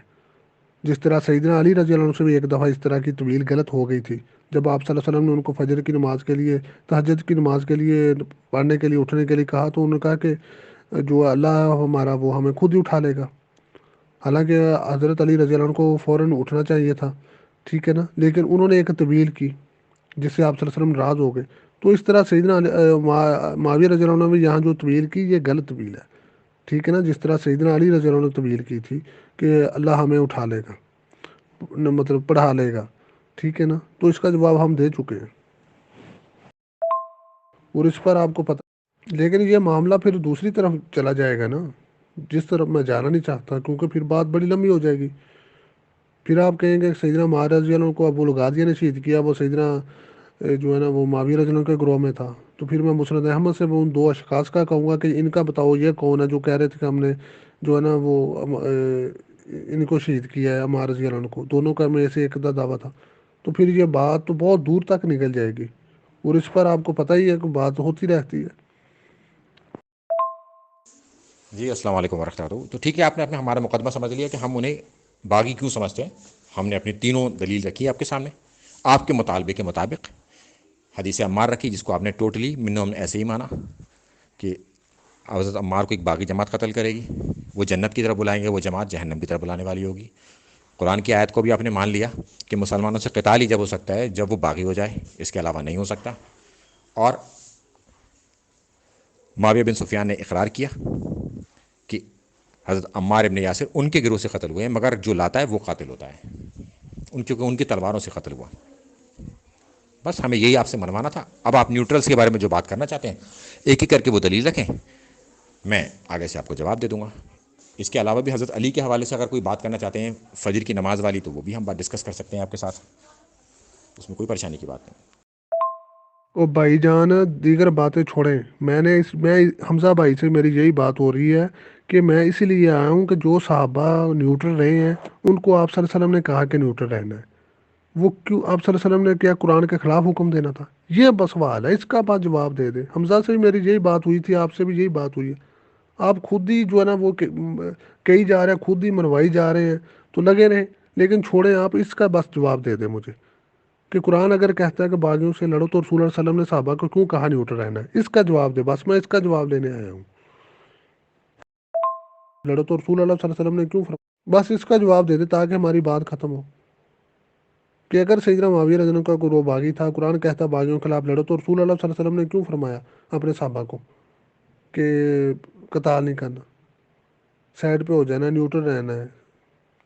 جس طرح سیدنا علی رضی اللہ عنہ سے بھی ایک دفعہ اس طرح کی طویل غلط ہو گئی تھی, جب آپ صلی اللہ علیہ وسلم نے ان کو فجر کی نماز کے لیے, تہجد کی نماز کے لیے پڑھنے کے لیے, اٹھنے کے لیے کہا, تو انہوں نے کہا کہ جو اللہ ہے ہمارا وہ ہمیں خود ہی اٹھا لے گا. حالانکہ حضرت علی رضی اللہ عنہ کو فوراً اٹھنا چاہیے تھا, ٹھیک ہے نا, لیکن انہوں نے ایک طویل کی جس سے آپ صلی اللہ علیہ وسلم ناراض ہو گئے. تو اس طرح سیدنا معاویہ رضی اللہ عنہ نے یہاں جو طویل کی یہ غلط طویل ہے, ٹھیک ہے نا. جس طرح سیدنا علی رضی اللہ عنہ نے طویل کی تھی کہ اللہ ہمیں اٹھا لے گا, مطلب پڑھا لے گا, ٹھیک ہے نا. تو اس کا جواب ہم دے چکے ہیں اور اس پر آپ کو پتہ, لیکن یہ معاملہ پھر دوسری طرف چلا جائے گا نا, جس طرف میں جانا نہیں چاہتا, کیونکہ پھر بات بڑی لمبی ہو جائے گی. پھر آپ کہیں گے سیدنا معاویہ رضی اللہ عنہ کو ابو الغازیہ نے شہید کیا, وہ سیدنا جو ہے نا وہ معاویہ رضی اللہ عنہ کے گروہ میں تھا. تو پھر میں مسند احمد سے وہ ان دو اشخاص کا کہوں گا کہ ان کا بتاؤ یہ کون ہے جو کہہ رہے تھے کہ ہم نے جو ہے نا وہ ان کو شہید کیا ہے عمار رضی اللہ عنہ کو, دونوں کا میں سے ایک کا دعویٰ تھا. تو پھر یہ بات تو بہت دور تک نکل جائے گی, اور اس پر آپ کو پتہ ہی ہے کہ بات ہوتی رہتی ہے. جی السلام علیکم ورحمۃ اللہ. تو ٹھیک ہے, آپ نے ہمارا مقدمہ سمجھ لیا کہ ہم انہیں باغی کیوں سمجھتے ہیں. ہم نے اپنی تینوں دلیل رکھی ہے آپ کے سامنے, آپ کے مطالبے کے مطابق. حدیث عمار رکھی جس کو آپ نے ٹوٹلی منہم ایسے ہی مانا کہ حضرت عمار کو ایک باغی جماعت قتل کرے گی, وہ جنت کی طرف بلائیں گے, وہ جماعت جہنم کی طرف بلانے والی ہوگی. قرآن کی آیت کو بھی آپ نے مان لیا کہ مسلمانوں سے قتال ہی جب ہو سکتا ہے جب وہ باغی ہو جائے, اس کے علاوہ نہیں ہو سکتا. اور معاویہ بن سفیان نے اقرار کیا کہ حضرت عمار ابن یاسر ان کے گروہ سے قتل ہوئے ہیں, مگر جو لاتا ہے وہ قاتل ہوتا ہے, کیونکہ ان کی تلواروں سے قتل ہوا. بس ہمیں یہی آپ سے منوانا تھا. اب آپ نیوٹرلس کے بارے میں جو بات کرنا چاہتے ہیں ایک ایک کر کے وہ دلیل رکھیں, میں آگے سے آپ کو جواب دے دوں گا. اس کے علاوہ بھی حضرت علی کے حوالے سے اگر کوئی بات کرنا چاہتے ہیں فجر کی نماز والی, تو وہ بھی ہم بات ڈسکس کر سکتے ہیں آپ کے ساتھ, اس میں کوئی پریشانی کی بات نہیں. او بھائی جان دیگر باتیں چھوڑیں, میں حمزہ بھائی سے میری یہی بات ہو رہی ہے کہ میں اسی لیے آیا ہوں کہ جو صحابہ نیوٹرل رہے ہیں ان کو آپ صلی اللہ علیہ وسلم نے کہا کہ نیوٹرل رہنا ہے, وہ کیوں آپ صلی اللہ علیہ وسلم نے کیا قرآن کے خلاف حکم دینا تھا؟ یہ بس سوال ہے, اس کا بات جواب دے دے. حمزہ سے بھی میری یہی بات ہوئی تھی, آپ سے بھی یہی بات ہوئی ہے. آپ خود ہی جو ہے نا وہ کہی جا رہے ہیں, خود ہی منوائی جا رہے ہیں, تو لگے رہیں, لیکن چھوڑیں آپ. اس کا بس جواب دے دیں مجھے کہ قرآن اگر کہتا ہے کہ باغیوں سے لڑو تو رسول اللہ صلی اللہ علیہ وسلم نے صحابہ کو کیوں کہا نیوٹرل رہنا ہے, اس کا جواب دے. بس میں اس کا جواب لینے آیا ہوں. لڑو تو رسول اللہ صلی اللہ علیہ وسلم نے کیوں بس اس کا جواب دے دے تاکہ ہماری بات ختم ہو. کہ اگر سیدنا معاویہ رضی اللہ عنہ کا کوئی باغی تھا, قرآن کہتا باغیوں کے خلاف لڑو, تو رسول اللہ صلی اللہ علیہ وسلم نے کیوں فرمایا اپنے صحابہ کو کہ قتال نہیں کرنا, سائڈ پہ ہو جانا ہے, نیوٹرل رہنا ہے,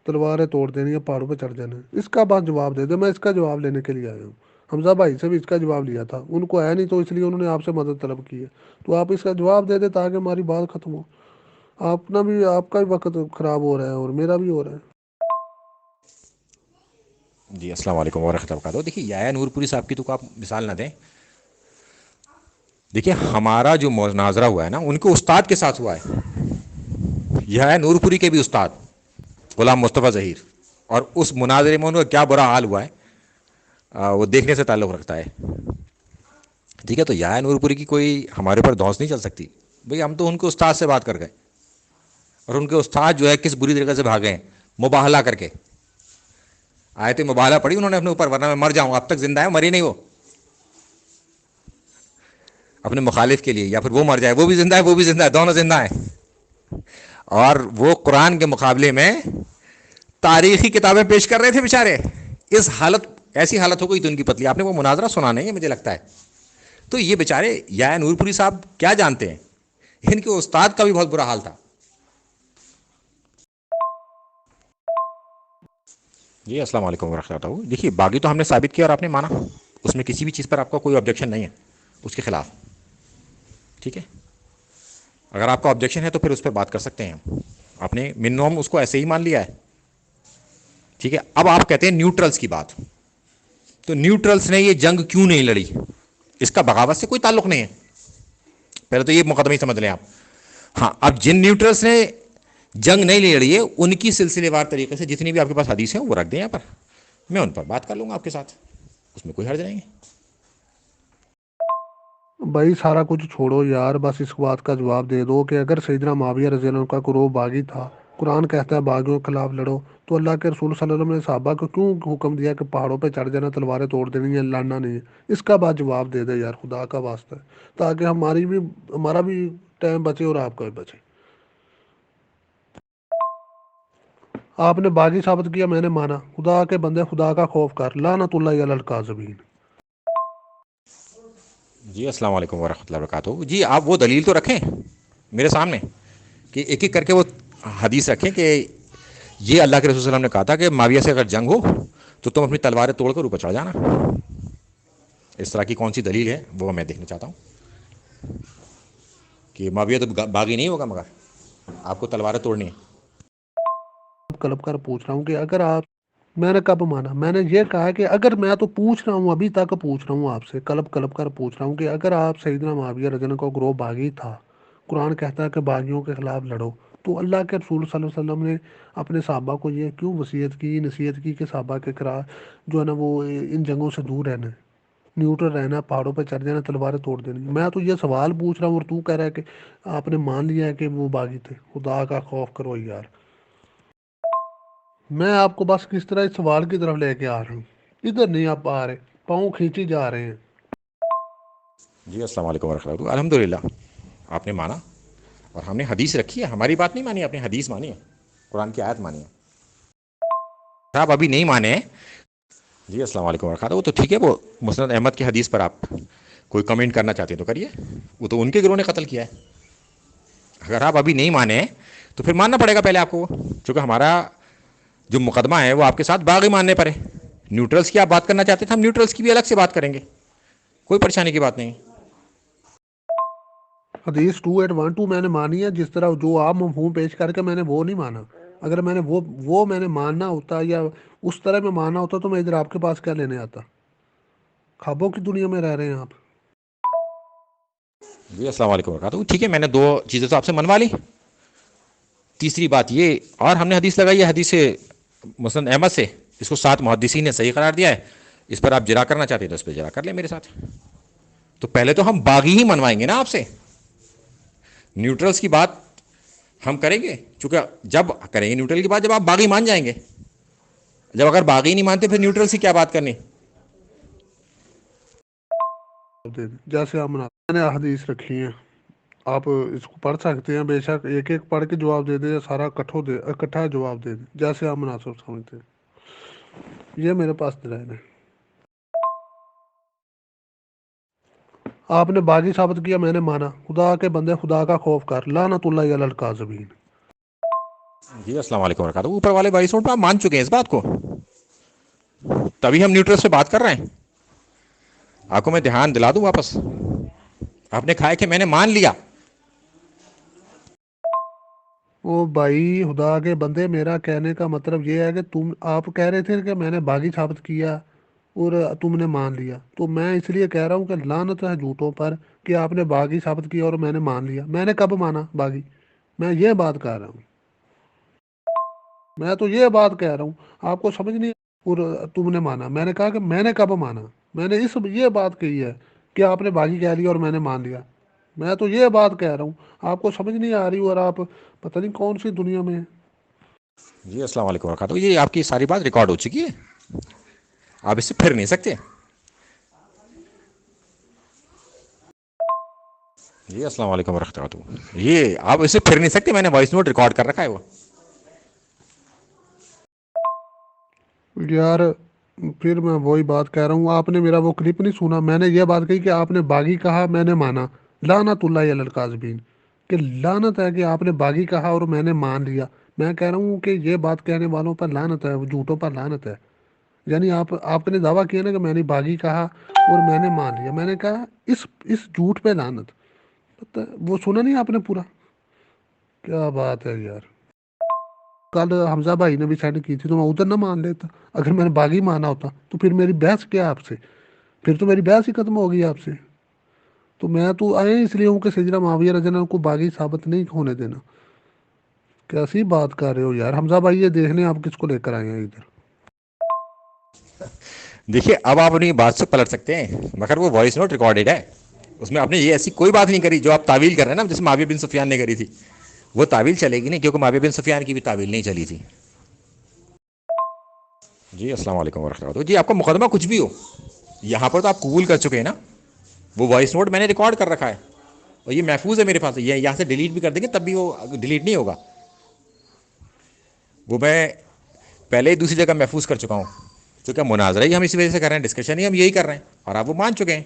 تلواریں توڑ دینی ہے, پہاڑوں پہ چڑھ جانا ہے. اس کا بات جواب دے دے, میں اس کا جواب لینے کے لیے آیا ہوں. حمزہ بھائی سے بھی اس کا جواب لیا تھا, ان کو آیا نہیں تو اس لیے انہوں نے آپ سے مدد طلب کی ہے. تو آپ اس کا جواب دے دیں تاکہ ہماری بات ختم ہو. آپ کا بھی وقت خراب ہو رہا ہے اور میرا بھی ہو رہا ہے. جی السلام علیکم ورحمۃ اللہ وبرکاتہ. دیکھیے یحییٰ نور پوری صاحب کی تو آپ مثال نہ دیں. دیکھیے ہمارا جو مناظرہ ہوا ہے نا ان کے استاد کے ساتھ ہوا ہے. یحییٰ نور پوری کے بھی استاد غلام مصطفیٰ ظہیر, اور اس مناظرے میں ان کا کیا برا حال ہوا ہے وہ دیکھنے سے تعلق رکھتا ہے. ٹھیک ہے, تو یحییٰ نور پوری کی کوئی ہمارے اوپر دھونس نہیں چل سکتی. بھئی ہم تو ان کے استاد سے بات کر گئے, اور ان کے استاد جو ہے کس بری طریقے سے بھاگے ہیں مباہلہ کر کے. آیت مبالغہ پڑھی انہوں نے اپنے اوپر، ورنہ میں مر جاؤں، اب تک زندہ ہے، مری نہیں وہ اپنے مخالف کے لیے، یا پھر وہ مر جائے، وہ بھی زندہ ہے، وہ بھی زندہ ہے، دونوں زندہ ہیں. اور وہ قرآن کے مقابلے میں تاریخی کتابیں پیش کر رہے تھے بیچارے. اس حالت، ایسی حالت ہو گئی تو ان کی پتلی. آپ نے وہ مناظرہ سنا نہیں ہے مجھے لگتا ہے. تو یہ بیچارے یا نور پوری صاحب کیا جانتے ہیں، ان کے استاد کا بھی بہت برا حال تھا. جی السلام علیکم ورحمۃ اللہ. دیکھیے باغی تو ہم نے ثابت کیا اور آپ نے مانا، اس میں کسی بھی چیز پر آپ کا کوئی آبجیکشن نہیں ہے اس کے خلاف. ٹھیک ہے، اگر آپ کا آبجیکشن ہے تو پھر اس پہ بات کر سکتے ہیں ہم. آپ نے منوم اس کو ایسے ہی مان لیا ہے. ٹھیک ہے، اب آپ کہتے ہیں نیوٹرلز کی بات. تو نیوٹرلز نے یہ جنگ کیوں نہیں لڑی؟ اس کا بغاوت سے کوئی تعلق نہیں ہے، پہلے تو یہ مقدمے ہی سمجھ لیں آپ. ہاں، اب جن نیوٹرلز نے جنگ نہیں لڑی ہے ان کی سلسلے وار طریقے سے جتنی بھی آپ کے پاس حدیث ہیں وہ رکھ دیں یہاں پر، میں ان پر بات کر لوں گا آپ کے ساتھ، اس میں کوئی حرج نہیں ہے. بھائی سارا کچھ چھوڑو یار، بس اس بات کا جواب دے دو کہ اگر سیدنا معاویہ رضی اللہ عنہ کا گروہ باغی تھا، قرآن کہتا ہے باغیوں کے خلاف لڑو، تو اللہ کے رسول صلی اللہ علیہ وسلم نے صحابہ کو کیوں حکم دیا کہ پہاڑوں پہ چڑھ جانا، تلواریں توڑ دینی ہے، لڑنا نہیں ہے؟ اس کا بات جواب دے دے یار، خدا کا واسطہ ہے، تاکہ ہمارا بھی ٹائم بچے اور آپ کا بھی بچے. آپ نے باغی ثابت کیا، میں نے مانا. خدا کے بندے خدا کا خوف کر، لعنت اللہ علی الکاذبین. جی السلام علیکم ورحمۃ اللہ وبرکاتہ. جی آپ وہ دلیل تو رکھیں میرے سامنے کہ ایک ایک کر کے وہ حدیث رکھیں کہ یہ اللہ کے رسول صلی اللہ علیہ وسلم نے کہا تھا کہ معاویہ سے اگر جنگ ہو تو تم اپنی تلواریں توڑ کر اوپر چڑھ جانا. اس طرح کی کون سی دلیل ہے وہ میں دیکھنا چاہتا ہوں کہ معاویہ تو باغی نہیں ہوگا مگر آپ کو تلواریں توڑنی ہے. کلب کر پوچھ رہا ہوں کہ اگر آپ، میں نے کب مانا؟ میں نے یہ کہا کہ اگر، میں تو پوچھ رہا ہوں، ابھی تک پوچھ رہا ہوں آپ سے، کلب کر پوچھ رہا ہوں کہ اگر آپ سیدنا معاویہ رضی اللہ عنہ کا گروہ باغی تھا، قرآن کہتا ہے کہ باغیوں کے خلاف لڑو، تو اللہ کے رسول صلی اللہ علیہ وسلم نے اپنے صحابہ کو یہ کیوں وصیت کی، نصیحت کی کہ صحابہ کے کرا جو ہے نا وہ ان جنگوں سے دور رہنا ہے، نیوٹرل رہنا، پہاڑوں پہ چڑھ جانا، تلواریں توڑ دینی؟ میں تو یہ سوال پوچھ رہا ہوں اور تو کہہ رہا ہے کہ آپ نے مان لیا ہے کہ وہ باغی تھے. خدا کا خوف کرو یار. میں آپ کو بس کس طرح اس سوال کی طرف لے کے آ رہا ہوں، ادھر نہیں آپ آ رہے، پاؤں کھینچی جا رہے ہیں. جی السلام علیکم ورحمۃ اللہ. الحمدللہ آپ نے مانا اور ہم نے حدیث رکھی ہے، ہماری بات نہیں مانی، آپ نے حدیث مانی ہے، قرآن کی آیت مانی ہے. آپ ابھی نہیں مانے. جی السلام علیکم ورحمۃ اللہ. وہ تو ٹھیک ہے، وہ مسند احمد کی حدیث پر آپ کوئی کمنٹ کرنا چاہتے ہیں تو کریے، وہ تو ان کے گروہ نے قتل کیا ہے. اگر آپ ابھی نہیں مانے تو پھر ماننا پڑے گا پہلے آپ کو، چونکہ ہمارا جو مقدمہ ہے وہ آپ کے ساتھ باغی ماننے پر ہے. نیوٹرلز کی آپ بات کرنا چاہتے تھے، ہم نیوٹرلز کی بھی الگ سے بات کریں گے، کوئی پریشانی کی بات نہیں. حدیث 2812 میں نے مانی ہے، جس طرح جو آپ مفہوم پیش کر کے میں نے وہ نہیں مانا. اگر میں نے وہ میں نے ماننا ہوتا یا اس طرح میں ماننا ہوتا تو میں ادھر آپ کے پاس کیا لینے آتا؟ خوابوں کی دنیا میں رہ رہے ہیں آپ. جی السلام علیکم ورحمۃ اللہ. ٹھیک ہے، میں نے دو چیزیں تو آپ سے منوا لی. تیسری بات یہ، اور ہم نے حدیث لگائی ہے حدیث مسند احمد سے، اس کو 7 محدثین نے صحیح قرار دیا ہے. اس پر آپ جرا کرنا چاہتے ہیں تو اس پہ جرا کر لیں میرے ساتھ. تو پہلے تو ہم باغی ہی منوائیں گے نا آپ سے، نیوٹرلز کی بات ہم کریں گے، چونکہ جب کریں گے نیوٹرل کی بات جب آپ باغی مان جائیں گے. جب اگر باغی نہیں مانتے پھر نیوٹرل سے کیا بات کرنی. دے دیں جیسے آپ میں نے حدیث رکھی ہیں، آپ اس کو پڑھ سکتے ہیں، بے شک ایک ایک پڑھ کے جواب دے دیں یا سارا اکٹھا جواب دے دیں، جیسے آپ مناسب سمجھتے ہیں. یہ میرے پاس دلائل ہے. آپ نے باغی ثابت کیا، میں نے مانا. خدا کے بندے خدا کا خوف کر، لعنت اللہ علی الکاذبین. جی السلام علیکم ورحمۃ اللہ. اوپر والے 22 پہ آپ مان چکے ہیں اس بات کو، تبھی ہم نیوٹرل سے بات کر رہے ہیں. آپ کو میں دھیان دلا دوں واپس، آپ نے کہا ہے کہ میں نے مان لیا. او بھائی خدا کے بندے، میرا کہنے کا مطلب یہ ہے کہ آپ کہہ رہے تھے کہ میں نے باغی ثابت کیا اور تم نے مان لیا، تو میں اس لیے کہہ رہا ہوں کہ لعنت ہے جھوٹوں پر کہ آپ نے باغی ثابت کیا اور میں نے مان لیا. میں نے کب مانا باغی؟ میں یہ بات کہہ رہا ہوں، میں تو یہ بات کہہ رہا ہوں، آپ کو سمجھ نہیں. اور تم نے مانا، میں نے کہا کہ میں نے کب مانا؟ میں نے یہ بات کہی ہے کہ آپ نے باغی کہہ لیا اور میں نے مان لیا. میں تو یہ بات کہہ رہا ہوں، آپ کو سمجھ نہیں آ رہی اور آپ پتہ نہیں کون سی دنیا میں ہیں. جی السلام علیکم ورحمۃ اللہ. یہ آپ کی ساری بات ریکارڈ ہو چکی ہے, آپ اس سے پھر نہیں سکتے. جی السلام علیکم ورحمۃ اللہ. یہ آپ اس سے پھر نہیں سکتے, میں نے وائس نوٹ ریکارڈ کر رکھا ہے وہ. یار پھر میں وہی بات کہہ رہا ہوں, آپ نے میرا وہ کلپ نہیں سنا. میں نے یہ بات کہی کہ آپ نے باغی کہا, میں نے مانا. لعنت اللہ علی الکاذبین, کہ لعنت ہے کہ آپ نے باغی کہا اور میں نے مان لیا. میں کہہ رہا ہوں کہ یہ بات کہنے والوں پر لعنت ہے, وہ جھوٹوں پر لعنت ہے. یعنی آپ نے دعویٰ کیا نا کہ میں نے باغی کہا اور میں نے مان لیا. میں نے کہا اس جھوٹ پہ لعنت. وہ سنا نہیں آپ نے پورا؟ کیا بات ہے یار. کل حمزہ بھائی نے بھی سینڈ کی تھی تو میں ادھر نہ مان لیتا. اگر میں نے باغی مانا ہوتا تو پھر میری بحث کیا آپ سے, پھر تو میری بحث ہی ختم ہو گئی آپ سے. تو میں تو آئے اس لیے ہوں کہ سیدنا معاویہ رضی اللہ عنہ کو باغی ثابت نہیں ہونے دینا. کیسی بات کر رہے ہو یار حمزہ بھائی, یہ دیکھنے آپ کس کو لے کر آئے ہیں ادھر. دیکھیے اب آپ اپنی بات سے پلٹ سکتے ہیں, مگر وہ وائس نوٹ ریکارڈیڈ ہے, اس میں آپ نے یہ ایسی کوئی بات نہیں کری جو آپ تعویل کر رہے ہیں نا, جس معاویہ بن سفیان نے کری تھی. وہ تعویل چلے گی نہیں, کیونکہ معاویہ بن سفیان کی بھی تعویل نہیں چلی تھی. جی السلام علیکم ورحمۃ اللہ. جی آپ کا مقدمہ کچھ بھی ہو, یہاں پر تو آپ قبول کر چکے ہیں نا. وہ وائس نوٹ میں نے ریکارڈ کر رکھا ہے اور یہ محفوظ ہے میرے پاس. یہ یہاں سے ڈیلیٹ بھی کر دیں گے تب بھی وہ ڈیلیٹ نہیں ہوگا. وہ میں پہلے ہی دوسری جگہ محفوظ کر چکا ہوں, کیونکہ مناظرہ ہی ہم اسی وجہ سے کر رہے ہیں, ڈسکشن ہی ہم یہی کر رہے ہیں, اور آپ وہ مان چکے ہیں.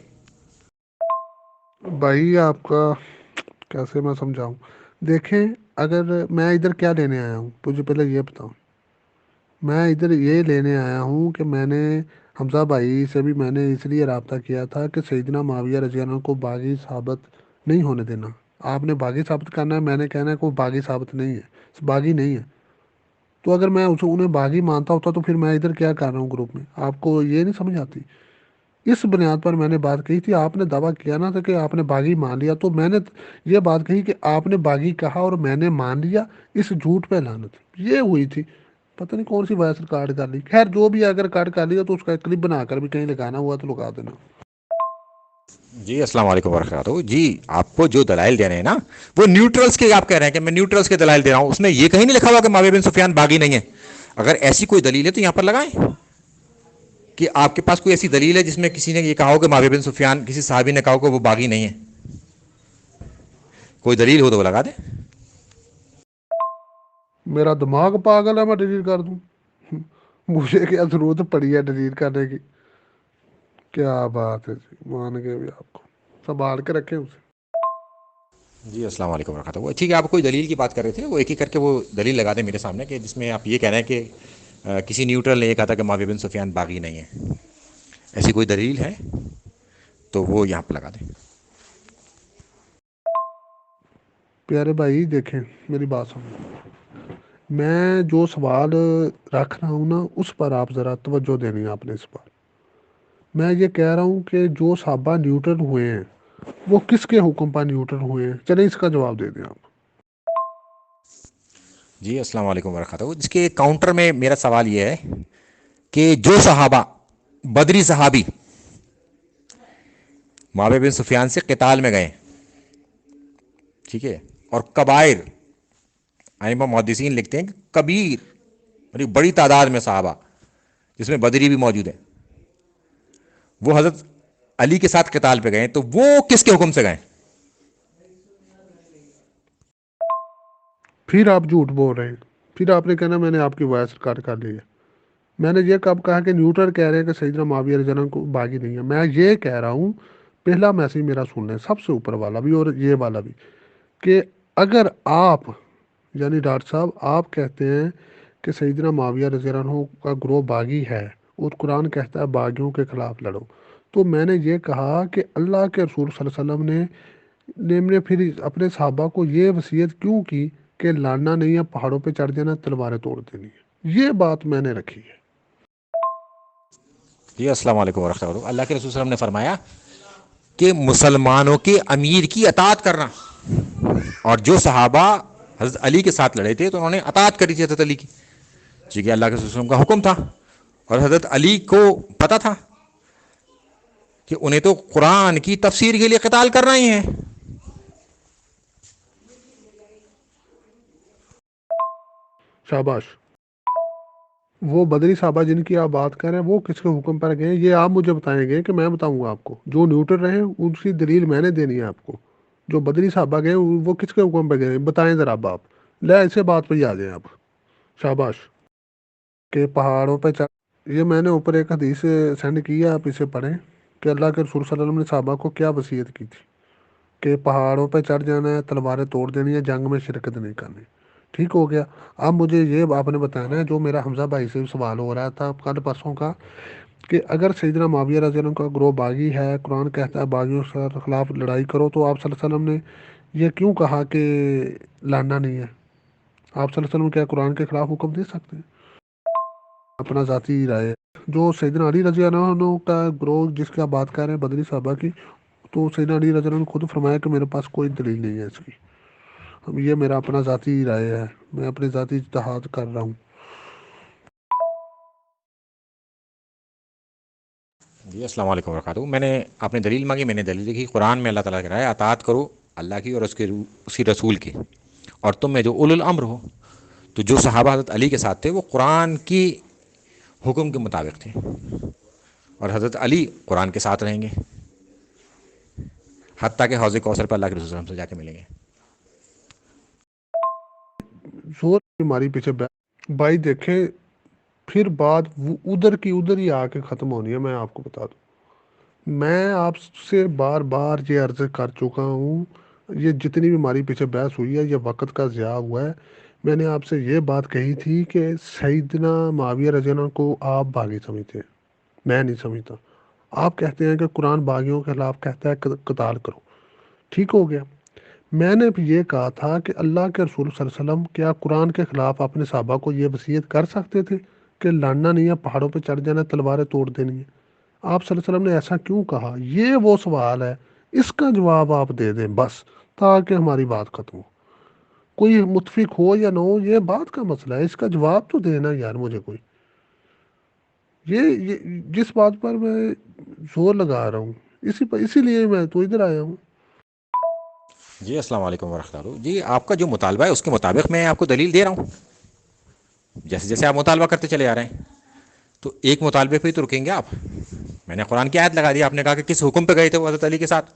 بھائی آپ کا کیسے میں سمجھاؤں. دیکھیں اگر میں ادھر کیا لینے آیا ہوں, مجھے پہلے یہ بتاؤ. میں ادھر یہ لینے آیا ہوں کہ میں نے حمزہ بھائی سے بھی میں نے اس لیے رابطہ کیا تھا کہ سیدنا معاویہ رضی اللہ عنہ کو باغی ثابت نہیں ہونے دینا. آپ نے باغی ثابت کرنا ہے, میں نے کہنا ہے کوئی باغی ثابت نہیں ہے, باغی نہیں ہے. تو اگر میں انہیں باغی مانتا ہوتا تو پھر میں ادھر کیا کر رہا ہوں گروپ میں, آپ کو یہ نہیں سمجھ آتی. اس بنیاد پر میں نے بات کہی تھی. آپ نے دعویٰ کیا نا تھا کہ آپ نے باغی مان لیا, تو میں نے یہ بات کہی کہ آپ نے باغی کہا اور میں نے مان لیا, اس جھوٹ پہ لعنت. یہ ہوئی تھی. پتہ نہیں کون سی وائس ریکارڈ کر لی. خیر جو بھی اگر ریکارڈ کر لیا تو اس کا کلپ بنا کر بھی کہیں لگانا ہوا تو لگا دینا. جی السلام علیکم ورحمۃ اللہ. جی آپ کو جو دلائل دے رہے ہیں نا, وہ نیوٹرلس کے آپ کہہ رہے ہیں کہ میں نیوٹرلس کے دلائل دے رہا ہوں. اس میں یہ کہیں نہیں لکھا ہوا کہ معاویہ بن سفیان باغی نہیں ہے. اگر ایسی کوئی دلیل ہے تو یہاں پر لگائیں کہ آپ کے پاس کوئی ایسی دلیل ہے جس میں کسی نے یہ کہا ہو کہ معاویہ بن سفیان, کسی صحابی نے کہا ہو کہ وہ باغی نہیں ہے. کوئی دلیل ہو تو وہ لگا دیں. میرا دماغ پاگل ہے, میں ڈیلیٹ کر دوں؟ مجھے کیا ضرورت پڑی ہے ڈیلیٹ کرنے کی. کیا بات ہے جی, مان گئے بھی آپ کو, سنبھال کے رکھیں اسے. جی السلام علیکم ورحمۃ اللہ. ٹھیک ہے, آپ کوئی دلیل کی بات کر رہے تھے, وہ ایک ایک کر کے وہ دلیل لگا دیں میرے سامنے, کہ جس میں آپ یہ کہہ رہے ہیں کہ کسی نیوٹرل نے یہ کہا تھا کہ معاویہ بن سفیان باغی نہیں ہے. ایسی کوئی دلیل ہے تو وہ یہاں پہ لگا دیں. پیارے بھائی دیکھیں میری بات سنو. میں جو سوال رکھ رہا ہوں نا, اس پر آپ ذرا توجہ دینی ہے آپ نے اس پر. میں یہ کہہ رہا ہوں کہ جو صحابہ نیوٹرل ہوئے ہیں وہ کس کے حکم پر نیوٹرل ہوئے ہیں. چلیں اس کا جواب دے دیں آپ. جی السلام علیکم ورحمۃ اللہ. اس کے کاؤنٹر میں میرا سوال یہ ہے کہ جو صحابہ بدری صحابی معاویہ بن سفیان سے قتال میں گئے, ٹھیک ہے, اور کبائر, ائمہ محدثین لکھتے ہیں کہ کبیر بڑی تعداد میں صحابہ جس میں بدری بھی موجود ہے, وہ حضرت علی کے ساتھ قتال پہ گئے, تو وہ کس کے حکم سے گئے؟ پھر آپ جھوٹ بول رہے ہیں. پھر آپ نے کہنا میں نے آپ کی وائس ریکارڈ کر لی ہے. میں نے یہ کب کہا کہ نیوٹرل کہہ رہے ہیں کہ سیدنا معاویہ رضی اللہ عنہ کو باغی نہیں ہے. میں یہ کہہ رہا ہوں, پہلا میسیج میرا سن لیں, سب سے اوپر والا بھی اور یہ والا بھی, کہ اگر آپ یعنی ڈاکٹر صاحب آپ کہتے ہیں کہ سیدنا معاویہ رضی اللہ عنہ کا گروہ باغی ہے اور قرآن کہتا ہے باغیوں کے خلاف لڑو, تو میں نے یہ کہا کہ اللہ کے رسول صلی اللہ علیہ وسلم نے پھر اپنے صحابہ کو یہ وصیت کیوں کی کہ لڑنا نہیں ہے, پہاڑوں پہ چڑھ جانا, تلواریں توڑ دینی ہے. یہ بات میں نے رکھی ہے. جی السلام علیکم ورحمۃ اللہ. اللہ کے رسول صلی اللہ علیہ وسلم نے فرمایا کہ مسلمانوں کے امیر کی اطاعت کرنا, اور جو صحابہ حضرت علی کے ساتھ لڑے تھے تو انہوں نے اطاعت کری تھی حضرت علی کی, ٹھیک ہے, اللہ کے رسول صلی اللہ علیہ وسلم کا حکم تھا, اور حضرت علی کو پتا تھا کہ انہیں تو قرآن کی تفسیر کے لیے قتال کرنا ہی ہے. شاباش. وہ بدری صحابہ جن کی آپ بات کر رہے ہیں وہ کس کے حکم پر گئے یہ آپ مجھے بتائیں گے کہ میں بتاؤں گا آپ کو؟ جو نیوٹرل رہے اسی دلیل میں نے دینی ہے آپ کو۔ جو بدری صحابہ گئے وہ کس کے حکم پہ گئے بتائیں ذرا اب آپ، لے ایسے بات پہ ہی آ جائیں آپ۔ شاباش کہ پہاڑوں پہ چڑھ، یہ میں نے اوپر ایک حدیث سینڈ کی ہے، آپ اسے پڑھیں کہ اللہ کے رسول صلی اللہ علیہ وسلم نے صحابہ کو کیا وصیت کی تھی کہ پہاڑوں پہ چڑھ جانا ہے، تلواریں توڑ دینی ہے، جنگ میں شرکت نہیں کرنی۔ ٹھیک ہو گیا؟ اب مجھے یہ آپ نے بتانا ہے جو میرا حمزہ بھائی سے سوال ہو رہا تھا کل پرسوں کا، کہ اگر سیدنا معاویہ رضی اللہ عنہ کا گروہ باغی ہے، قرآن کہتا ہے باغیوں کے خلاف لڑائی کرو، تو آپ صلی اللہ علیہ وسلم نے یہ کیوں کہا کہ لڑنا نہیں ہے؟ آپ صلی اللہ علیہ وسلم کیا قرآن کے خلاف حکم دے سکتے ہیں؟ اپنا ذاتی رائے ہے۔ جو سیدنا علی رضی اللہ عنہ کا گروہ جس کی آپ بات کر رہے ہیں بدری صحابہ کی، تو سیدنا علی رضی اللہ عنہ نے خود فرمایا کہ میرے پاس کوئی دلیل نہیں ہے اس کی، اب یہ میرا اپنا ذاتی رائے ہے، میں اپنے ذاتی اجتہاد کر رہا ہوں۔ جی السلام علیکم ورحمۃ اللہ۔ میں نے آپ نے دلیل مانگی، میں نے دلیل لکھی۔ قرآن میں اللہ تعالیٰ کہہ رہا ہے اطاعت کرو اللہ کی اور اسی رسول کی، اور تم میں جو اولو الامر ہو۔ تو جو صحابہ حضرت علی کے ساتھ تھے وہ قرآن کی حکم کے مطابق تھے، اور حضرت علی قرآن کے ساتھ رہیں گے حتیٰ کہ حوض کوثر پر اللہ کے رسول صلی اللہ علیہ وسلم سے جا کے ملیں گے۔ زور ہماری پیچھے بھائی دیکھیں، پھر بات وہ ادھر کی ادھر ہی آ کے ختم ہونی ہے۔ میں آپ کو بتا دوں، میں آپ سے بار بار یہ عرض کر چکا ہوں، یہ جتنی بھی ہماری پیچھے بحث ہوئی ہے یہ وقت کا ضیاع ہوا ہے۔ میں نے آپ سے یہ بات کہی تھی کہ سیدنا معاویہ رضی اللہ عنہ کو آپ باغی سمجھتے ہیں، میں نہیں سمجھتا۔ آپ کہتے ہیں کہ قرآن باغیوں کے خلاف کہتا ہے قتال کرو، ٹھیک ہو گیا۔ میں نے بھی یہ کہا تھا کہ اللہ کے رسول صلی اللہ علیہ وسلم کیا قرآن کے خلاف اپنے صحابہ کو یہ وصیت کر سکتے تھے کہ لڑنا نہیں ہے، پہاڑوں پہ چڑھ جانا ہے، تلواریں توڑ دینی ہے؟ آپ صلی اللہ علیہ وسلم نے ایسا کیوں کہا؟ یہ وہ سوال ہے، اس کا جواب آپ دے دیں بس، تاکہ ہماری بات ختم ہو۔ کوئی متفق ہو یا نہ ہو یہ بات کا مسئلہ ہے، اس کا جواب تو دینا یار مجھے کوئی۔ یہ جس بات پر میں زور لگا رہا ہوں، اسی لیے میں تو ادھر آیا ہوں۔ جی السلام علیکم ورحمۃ اللہ۔ جی آپ کا جو مطالبہ ہے اس کے مطابق میں آپ کو دلیل دے رہا ہوں، جیسے جیسے آپ مطالبہ کرتے چلے آ رہے ہیں۔ تو ایک مطالبے پہ ہی تو رکیں گے آپ؟ میں نے قرآن کی آیت لگا دی، آپ نے کہا کہ کس حکم پہ گئے تھے وہ حضرت علی کے ساتھ،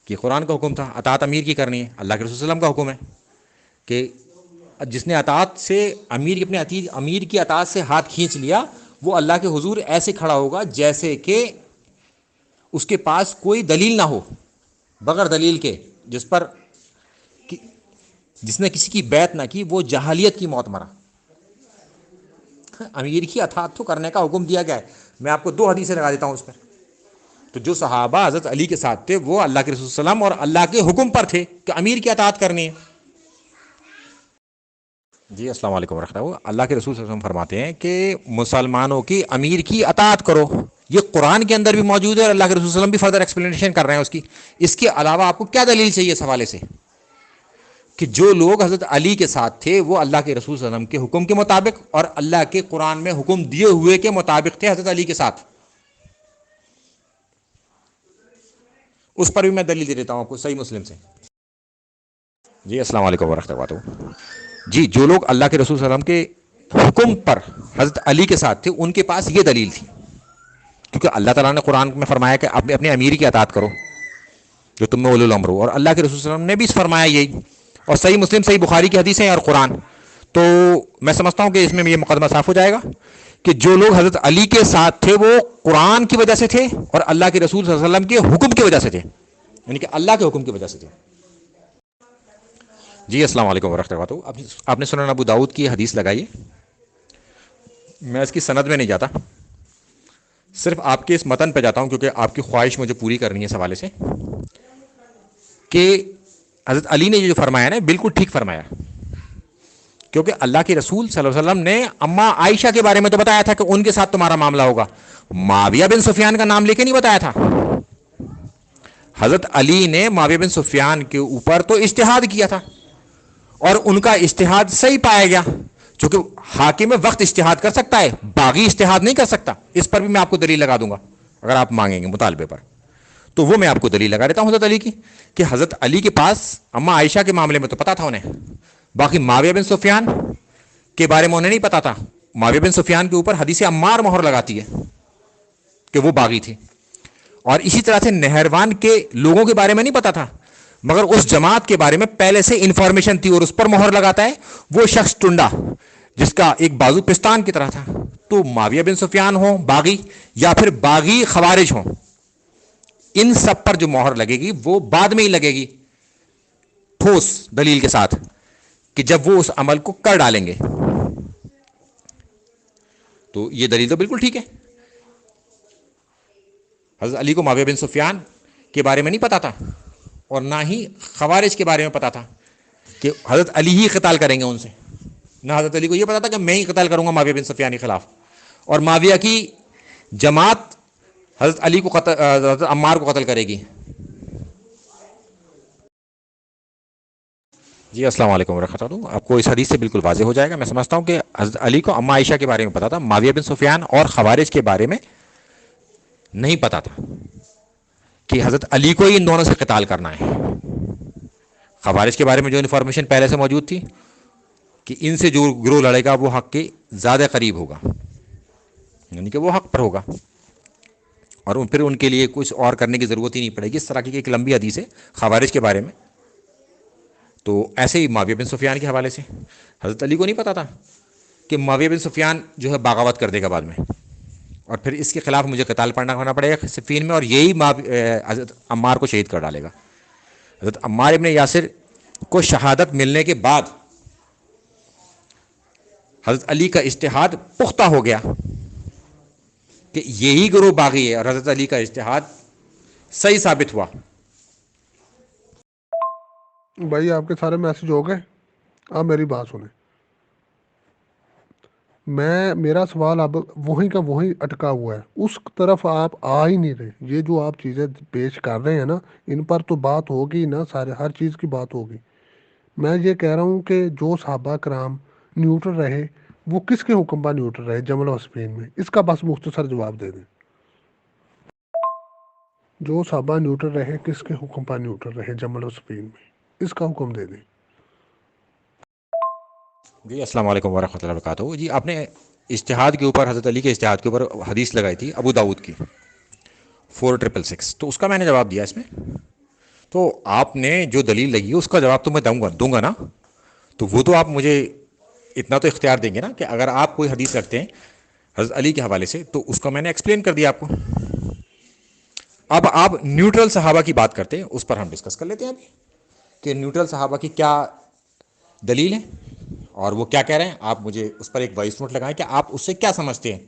کہ قرآن کا حکم تھا اطاعت امیر کی کرنی ہے، اللہ کے رسول صلی اللہ علیہ وسلم کا حکم ہے کہ جس نے اطاعت سے امیر کی اطاعت سے ہاتھ کھینچ لیا وہ اللہ کے حضور ایسے کھڑا ہوگا جیسے کہ اس کے پاس کوئی دلیل نہ ہو، بغیر دلیل کے، جس نے کسی کی بیعت نہ کی وہ جاہلیت کی موت مرا۔ امیر کی اطاعت تو کرنے کا حکم دیا گیا ہے۔ میں آپ کو دو حدیثیں لگا دیتا ہوں اس پر۔ تو جو صحابہ حضرت علی کے ساتھ تھے وہ اللہ کے رسول صلی اللہ علیہ وسلم اور اللہ کے حکم پر تھے کہ امیر کی اطاعت کرنی ہے۔ جی السلام علیکم ورحمۃ اللہ۔ اللہ کے رسول صلی اللہ علیہ وسلم فرماتے ہیں کہ مسلمانوں کی امیر کی اطاعت کرو، یہ قرآن کے اندر بھی موجود ہے اور اللہ کے رسول صلی اللہ علیہ وسلم بھی فردر ایکسپلینیشن کر رہے ہیں اس کی۔ اس کے علاوہ آپ کو کیا دلیل چاہیے اس حوالے سے کہ جو لوگ حضرت علی کے ساتھ تھے وہ اللہ کے رسول صلی اللہ علیہ وسلم کے حکم کے مطابق اور اللہ کے قرآن میں حکم دیے ہوئے کے مطابق تھے حضرت علی کے ساتھ؟ اس پر بھی میں دلیل دے دیتا ہوں آپ کو صحیح مسلم سے۔ جی السلام علیکم ورحمۃ اللہ۔ جی جو لوگ اللہ کے رسول صلی اللہ علیہ وسلم کے حکم پر حضرت علی کے ساتھ تھے ان کے پاس یہ دلیل تھی، کیونکہ اللہ تعالیٰ نے قرآن میں فرمایا کہ اپنے امیر کی اطاعت کرو جو تم میں اولو الامر ہو، اور اللہ کے رسول صلی اللہ علیہ وسلم نے بھی فرمایا یہی، اور صحیح مسلم صحیح بخاری کی حدیثیں اور قرآن۔ تو میں سمجھتا ہوں کہ اس میں یہ مقدمہ صاف ہو جائے گا کہ جو لوگ حضرت علی کے ساتھ تھے وہ قرآن کی وجہ سے تھے اور اللہ کے رسول صلی اللہ علیہ وسلم کے حکم کی وجہ سے تھے، یعنی کہ اللہ کے حکم کی وجہ سے تھے۔ جی السلام علیکم ورحمۃ اللہ۔ آپ نے سنن ابو داؤد کی حدیث لگائی، میں اس کی سند میں نہیں جاتا، صرف آپ کے اس متن پہ جاتا ہوں کیونکہ آپ کی خواہش مجھے پوری کرنی ہے اس حوالے سے کہ حضرت علی نے جو فرمایا نا بالکل ٹھیک فرمایا، کیونکہ اللہ کے رسول صلی اللہ علیہ وسلم نے اماں عائشہ کے بارے میں تو بتایا تھا کہ ان کے ساتھ تمہارا معاملہ ہوگا، معاویہ بن سفیان کا نام لے کے نہیں بتایا تھا۔ حضرت علی نے معاویہ بن سفیان کے اوپر تو اجتہاد کیا تھا اور ان کا اجتہاد صحیح پایا گیا، چونکہ حاکم وقت اجتہاد کر سکتا ہے، باغی اجتہاد نہیں کر سکتا۔ اس پر بھی میں آپ کو دلیل لگا دوں گا اگر آپ مانگیں گے مطالبے پر، تو وہ میں آپ کو دلیل لگا دیتا ہوں حضرت علی کی، کہ حضرت علی کے پاس اماں عائشہ کے معاملے میں تو پتا تھا انہیں، باقی معاویہ بن سفیان کے بارے میں انہیں نہیں پتا تھا، معاویہ بن سفیان کے اوپر حدیث عمار مہر لگاتی ہے کہ وہ باغی تھے. اور اسی طرح سے نہروان کے لوگوں کے بارے میں نہیں پتا تھا، مگر اس جماعت کے بارے میں پہلے سے انفارمیشن تھی اور اس پر مہر لگاتا ہے وہ شخص ٹنڈا جس کا ایک بازو پستان کی طرح تھا. تو معاویہ بن سفیان ہو باغی یا پھر باغی خوارج ہوں، ان سب پر جو مہر لگے گی وہ بعد میں ہی لگے گی ٹھوس دلیل کے ساتھ کہ جب وہ اس عمل کو کر ڈالیں گے. تو یہ دلیل تو بالکل ٹھیک ہے. حضرت علی کو معاویہ بن سفیان کے بارے میں نہیں پتا تھا اور نہ ہی خوارج کے بارے میں پتا تھا کہ حضرت علی ہی قتال کریں گے ان سے. نہ حضرت علی کو یہ پتا تھا کہ میں ہی قتال کروں گا معاویہ بن سفیان کے خلاف، اور معاویہ کی جماعت حضرت علی کو حضرت عمار کو قتل کرے گی. جی السلام علیکم ورحمۃ اللہ. آپ کو اس حدیث سے بالکل واضح ہو جائے گا. میں سمجھتا ہوں کہ حضرت علی کو اما عائشہ کے بارے میں پتا تھا، معاویہ بن سفیان اور خوارج کے بارے میں نہیں پتا تھا کہ حضرت علی کو ہی ان دونوں سے قتال کرنا ہے. خوارج کے بارے میں جو انفارمیشن پہلے سے موجود تھی کہ ان سے جو گروہ لڑے گا وہ حق کے زیادہ قریب ہوگا، یعنی کہ وہ حق پر ہوگا، اور پھر ان کے لیے کچھ اور کرنے کی ضرورت ہی نہیں پڑے گی. اس طرح کی ایک لمبی حدیث ہے خوارج کے بارے میں. تو ایسے ہی معاویہ بن سفیان کے حوالے سے حضرت علی کو نہیں پتا تھا کہ معاویہ بن سفیان جو ہے بغاوت کر دے گا بعد میں، اور پھر اس کے خلاف مجھے قتال ہونا پڑے گا صفین میں، اور یہی حضرت عمار کو شہید کر ڈالے گا. حضرت عمار ابن یاسر کو شہادت ملنے کے بعد حضرت علی کا اجتہاد پختہ ہو گیا کہ یہی گروہ باغی ہے، اور حضرت علی کا اجتہاد صحیح ثابت ہوا. بھائی آپ کے سارے میسج ہو گئے، آپ میری بات سنیں. میرا سوال اب وہیں کا وہیں اٹکا ہوا ہے، اس طرف آپ آ ہی نہیں رہے. یہ جو آپ چیزیں پیش کر رہے ہیں نا، ان پر تو بات ہوگی نا، ہر چیز کی بات ہوگی. میں یہ کہہ رہا ہوں کہ جو صحابہ کرام نیوٹرل رہے وہ کس کے حکم پر نیوٹرل رہے جمل و صفین میں؟ اس کا بس مختصر جواب دے دیں. جو صحابہ نیوٹرل رہے کس کے حکم پر نیوٹرل رہے جمل و صفین میں؟ اس کا حکم دے دیں. جی السلام علیکم ورحمۃ اللہ وبرکاتہ. جی آپ نے اجتہاد کے اوپر، حضرت علی کے اجتہاد کے اوپر حدیث لگائی تھی ابو داؤد کی 4666، تو اس کا میں نے جواب دیا اس میں. تو آپ نے جو دلیل لگی ہے اس کا جواب تو میں دوں گا نا. تو وہ تو آپ مجھے اتنا تو اختیار دیں گے نا کہ اگر آپ کوئی حدیث رکھتے ہیں حضرت علی کے حوالے سے تو اس کا میں نے ایکسپلین کر دیا آپ کو. اب آپ نیوٹرل صحابہ کی بات کرتے ہیں، اس پر ہم ڈسکس کر لیتے ہیں ابھی کہ نیوٹرل صحابہ کی کیا دلیل ہے اور وہ کیا کہہ رہے ہیں. آپ مجھے اس پر ایک وائس نوٹ لگائیں کہ آپ اس سے کیا سمجھتے ہیں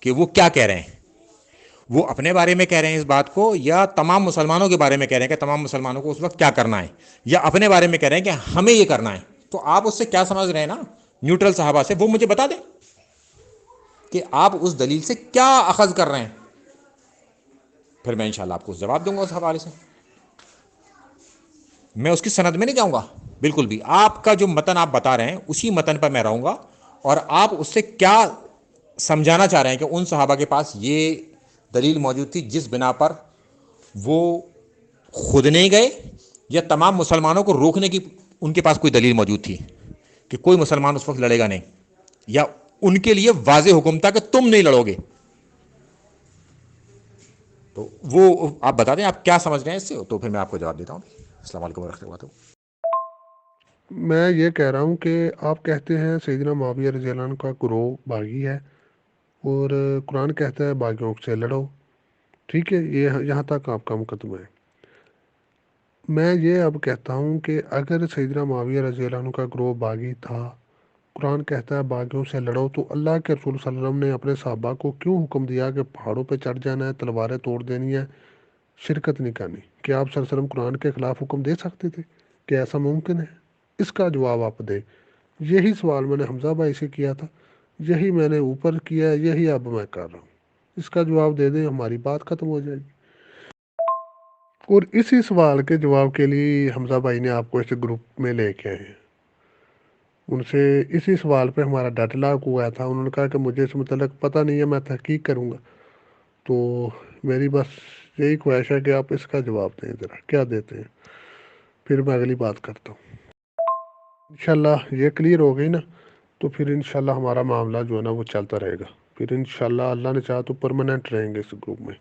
کہ وہ کیا کہہ رہے ہیں. وہ اپنے بارے میں کہہ رہے ہیں اس بات کو، یا تمام مسلمانوں کے بارے میں کہہ رہے ہیں کہ تمام مسلمانوں کو اس وقت کیا کرنا ہے، یا اپنے بارے میں کہہ رہے ہیں کہ ہمیں یہ کرنا ہے. تو آپ اس سے کیا سمجھ رہے ہیں نا نیوٹرل صحابہ سے، وہ مجھے بتا دیں کہ آپ اس دلیل سے کیا اخذ کر رہے ہیں. پھر میں انشاءاللہ آپ کو جواب دوں گا اس حوالے سے. میں اس کی سند میں نہیں جاؤں گا بالکل بھی. آپ کا جو متن آپ بتا رہے ہیں اسی متن پر میں رہوں گا، اور آپ اس سے کیا سمجھانا چاہ رہے ہیں کہ ان صحابہ کے پاس یہ دلیل موجود تھی جس بنا پر وہ خود نہیں گئے، یا تمام مسلمانوں کو روکنے کی ان کے پاس کوئی دلیل موجود تھی کہ کوئی مسلمان اس وقت لڑے گا نہیں، یا ان کے لیے واضح حکم تھا کہ تم نہیں لڑو گے. تو وہ آپ بتا دیں آپ کیا سمجھ رہے ہیں اس سے، تو پھر میں آپ کو جواب دیتا ہوں. السلام علیکم ورحمۃ اللہ وبرکاتہ. میں یہ کہہ رہا ہوں کہ آپ کہتے ہیں سیدنا معاویہ رضی اللہ عنہ کا گروہ باغی ہے، اور قرآن کہتا ہے باغیوں سے لڑو. ٹھیک ہے، یہ یہاں تک آپ کا مقدمہ ہے. میں یہ اب کہتا ہوں کہ اگر سیدنا معاویہ رضی اللہ عنہ کا گروہ باغی تھا، قرآن کہتا ہے باغیوں سے لڑو، تو اللہ کے رسول صلی اللہ علیہ وسلم نے اپنے صحابہ کو کیوں حکم دیا کہ پہاڑوں پہ چڑھ جانا ہے، تلواریں توڑ دینی ہے، شرکت نہیں کرنی؟ کیا آپ صلی اللہ علیہ وسلم قرآن کے خلاف حکم دے سکتے تھے؟ کہ ایسا ممکن ہے؟ اس کا جواب آپ دیں. یہی سوال میں نے حمزہ بھائی سے کیا تھا، یہی میں نے اوپر کیا ہے، یہی اب میں کر رہا ہوں. اس کا جواب دے دیں، ہماری بات ختم ہو جائے گی. اور اسی سوال کے جواب کے لیے حمزہ بھائی نے آپ کو اس گروپ میں لے کے آئے ہیں. ان سے اسی سوال پہ ہمارا ڈیڈ لاک ہوا تھا. انہوں نے کہا کہ مجھے اس متعلق پتہ نہیں ہے، میں تحقیق کروں گا. تو میری بس یہی خواہش ہے کہ آپ اس کا جواب دیں، ذرا کیا دیتے ہیں، پھر میں اگلی بات کرتا ہوں. انشاءاللہ یہ کلیئر ہو گئی نا. تو پھر انشاءاللہ ہمارا معاملہ جو ہے نا وہ چلتا رہے گا. پھر انشاءاللہ اللہ نے چاہا تو پرماننٹ رہیں گے اس گروپ میں.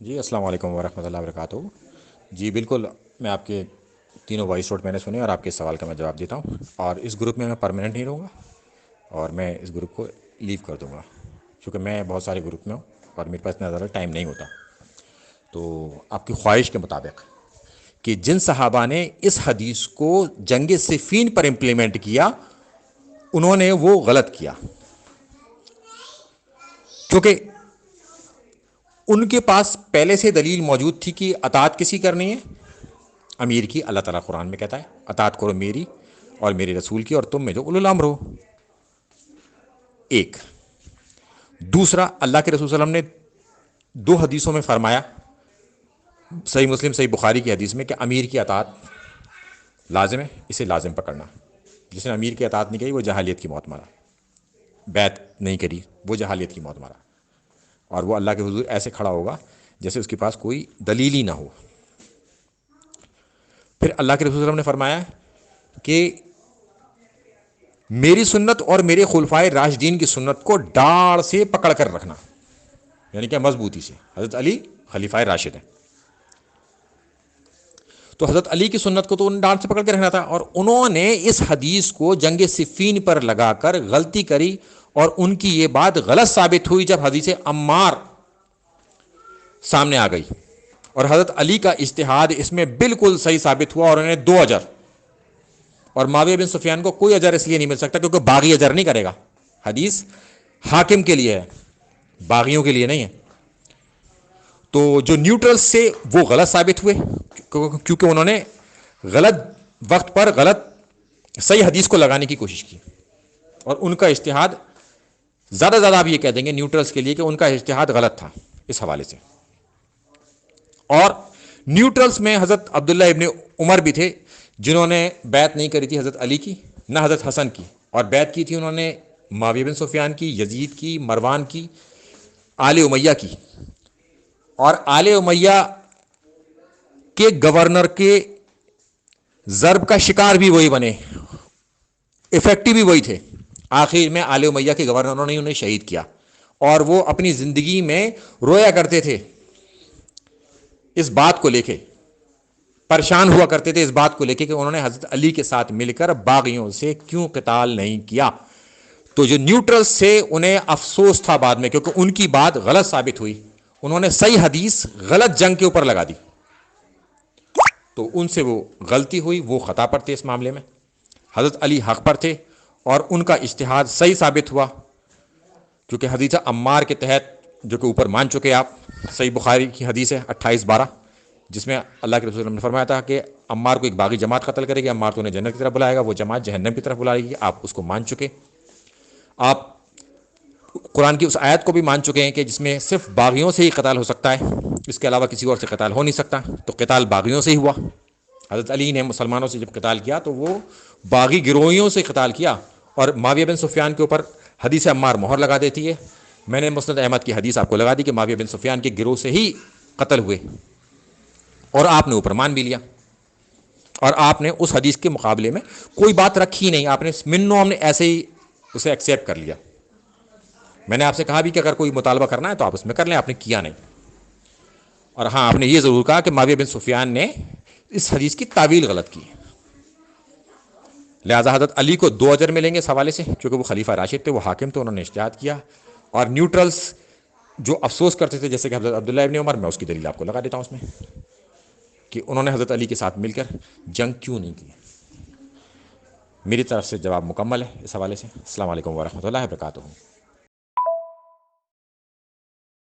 جی السلام علیکم ورحمۃ اللہ وبرکاتہ. جی بالکل، میں آپ کے تینوں وائس نوٹ میں نے سنے اور آپ کے سوال کا میں جواب دیتا ہوں. اور اس گروپ میں پرماننٹ نہیں رہوں گا اور میں اس گروپ کو لیو کر دوں گا، کیونکہ میں بہت سارے گروپ میں ہوں اور میرے پاس اتنا زیادہ ٹائم نہیں ہوتا. تو آپ کی خواہش کے مطابق کہ جن صحابہ نے اس حدیث کو جنگ صفین پر امپلیمنٹ کیا انہوں نے وہ غلط کیا، کیونکہ ان کے پاس پہلے سے دلیل موجود تھی کہ اطاعت کسی کرنی ہے، امیر کی. اللہ تعالیٰ قرآن میں کہتا ہے اطاعت کرو میری اور میرے رسول کی اور تم میں جو اولو الامر ہو. ایک دوسرا، اللہ کے رسول صلی اللہ علیہ وسلم نے دو حدیثوں میں فرمایا، صحیح مسلم صحیح بخاری کی حدیث میں، کہ امیر کی اطاعت لازم ہے، اسے لازم پکڑنا. جس نے امیر کی اطاعت نہیں کی وہ جاہلیت کی موت مرا، بیعت نہیں کری وہ جاہلیت کی موت مرا، اور وہ اللہ کے حضور ایسے کھڑا ہوگا جیسے اس کے پاس کوئی دلیل ہی نہ ہو. پھر اللہ کے رسول صلی اللہ علیہ وسلم نے فرمایا کہ میری سنت اور میرے خلفائے راشدین کی سنت کو ڈاڑھ سے پکڑ کر رکھنا، یعنی کہ مضبوطی سے. حضرت علی خلیفہ راشد ہیں، تو حضرت علی کی سنت کو تو ان ڈاڑھ سے پکڑ کے رکھنا تھا، اور انہوں نے اس حدیث کو جنگ صفین پر لگا کر غلطی کری، اور ان کی یہ بات غلط ثابت ہوئی جب حدیث عمار سامنے آ گئی، اور حضرت علی کا اجتہاد اس میں بالکل صحیح ثابت ہوا اور انہیں 2 اجر. اور معاویہ بن سفیان کو کوئی اجر اس لیے نہیں مل سکتا کیونکہ باغی اجر نہیں کرے گا. حدیث حاکم کے لیے ہے، باغیوں کے لیے نہیں ہے. تو جو نیوٹرلز سے وہ غلط ثابت ہوئے کیونکہ انہوں نے غلط وقت پر غلط صحیح حدیث کو لگانے کی کوشش کی، اور ان کا اجتہاد زیادہ آپ یہ کہہ دیں گے نیوٹرلز کے لیے کہ ان کا اجتہاد غلط تھا اس حوالے سے. اور نیوٹرلز میں حضرت عبداللہ ابن عمر بھی تھے جنہوں نے بیعت نہیں کری تھی حضرت علی کی نہ حضرت حسن کی، اور بیعت کی تھی انہوں نے معاویہ بن سفیان کی، یزید کی، مروان کی، آل امیہ کی. اور آل امیہ کے گورنر کے ضرب کا شکار بھی وہی بنے، افیکٹو بھی وہی تھے. آخر میں آل امیہ کے گورنروں نے انہیں شہید کیا، اور وہ اپنی زندگی میں رویا کرتے تھے اس بات کو لے کے، پریشان ہوا کرتے تھے اس بات کو لے کے کہ انہوں نے حضرت علی کے ساتھ مل کر باغیوں سے کیوں قتال نہیں کیا. تو جو نیوٹرل سے انہیں افسوس تھا بعد میں، کیونکہ ان کی بات غلط ثابت ہوئی، انہوں نے صحیح حدیث غلط جنگ کے اوپر لگا دی، تو ان سے وہ غلطی ہوئی، وہ خطا پر تھے اس معاملے میں. حضرت علی حق پر تھے اور ان کا اجتہاد صحیح ثابت ہوا، کیونکہ حدیث عمار کے تحت جو کہ اوپر مان چکے آپ، صحیح بخاری کی حدیث ہے 28:12، جس میں اللہ کے رسول نے فرمایا تھا کہ عمار کو ایک باغی جماعت قتل کرے گی، عمار تو انہیں جنت کی طرف بلائے گا، وہ جماعت جہنم کی طرف بلائے گی. آپ اس کو مان چکے. آپ قرآن کی اس آیت کو بھی مان چکے ہیں کہ جس میں صرف باغیوں سے ہی قتال ہو سکتا ہے، اس کے علاوہ کسی اور سے قتال ہو نہیں سکتا، تو قتال باغیوں سے ہی ہوا. حضرت علی نے مسلمانوں سے جب قتال کیا تو وہ باغی گروہیوں سے قتال کیا، اور معاویہ بن سفیان کے اوپر حدیث عمار مہر لگا دیتی ہے. میں نے مسند احمد کی حدیث آپ کو لگا دی کہ معاویہ بن سفیان کے گروہ سے ہی قتل ہوئے، اور آپ نے اوپر مان بھی لیا، اور آپ نے اس حدیث کے مقابلے میں کوئی بات رکھی نہیں، آپ نے منو ہم نے ایسے ہی اسے ایکسیپٹ کر لیا. میں نے آپ سے کہا بھی کہ اگر کوئی مطالبہ کرنا ہے تو آپ اس میں کر لیں، آپ نے کیا نہیں. اور ہاں آپ نے یہ ضرور کہا کہ معاویہ بن سفیان نے اس حدیث کی تعویل غلط کی، لہذا حضرت علی کو 2 اجر ملیں گے اس حوالے سے، کیونکہ وہ خلیفہ راشد تھے، وہ حاکم تھے، انہوں نے اجتہاد کیا. اور نیوٹرلز جو افسوس کرتے تھے جیسے کہ حضرت عبداللہ ابن عمر، میں اس کی دلیل آپ کو لگا دیتا ہوں اس میں کہ انہوں نے حضرت علی کے ساتھ مل کر جنگ کیوں نہیں کی. میری طرف سے جواب مکمل ہے اس حوالے سے. السلام علیکم ورحمۃ اللہ وبرکاتہ.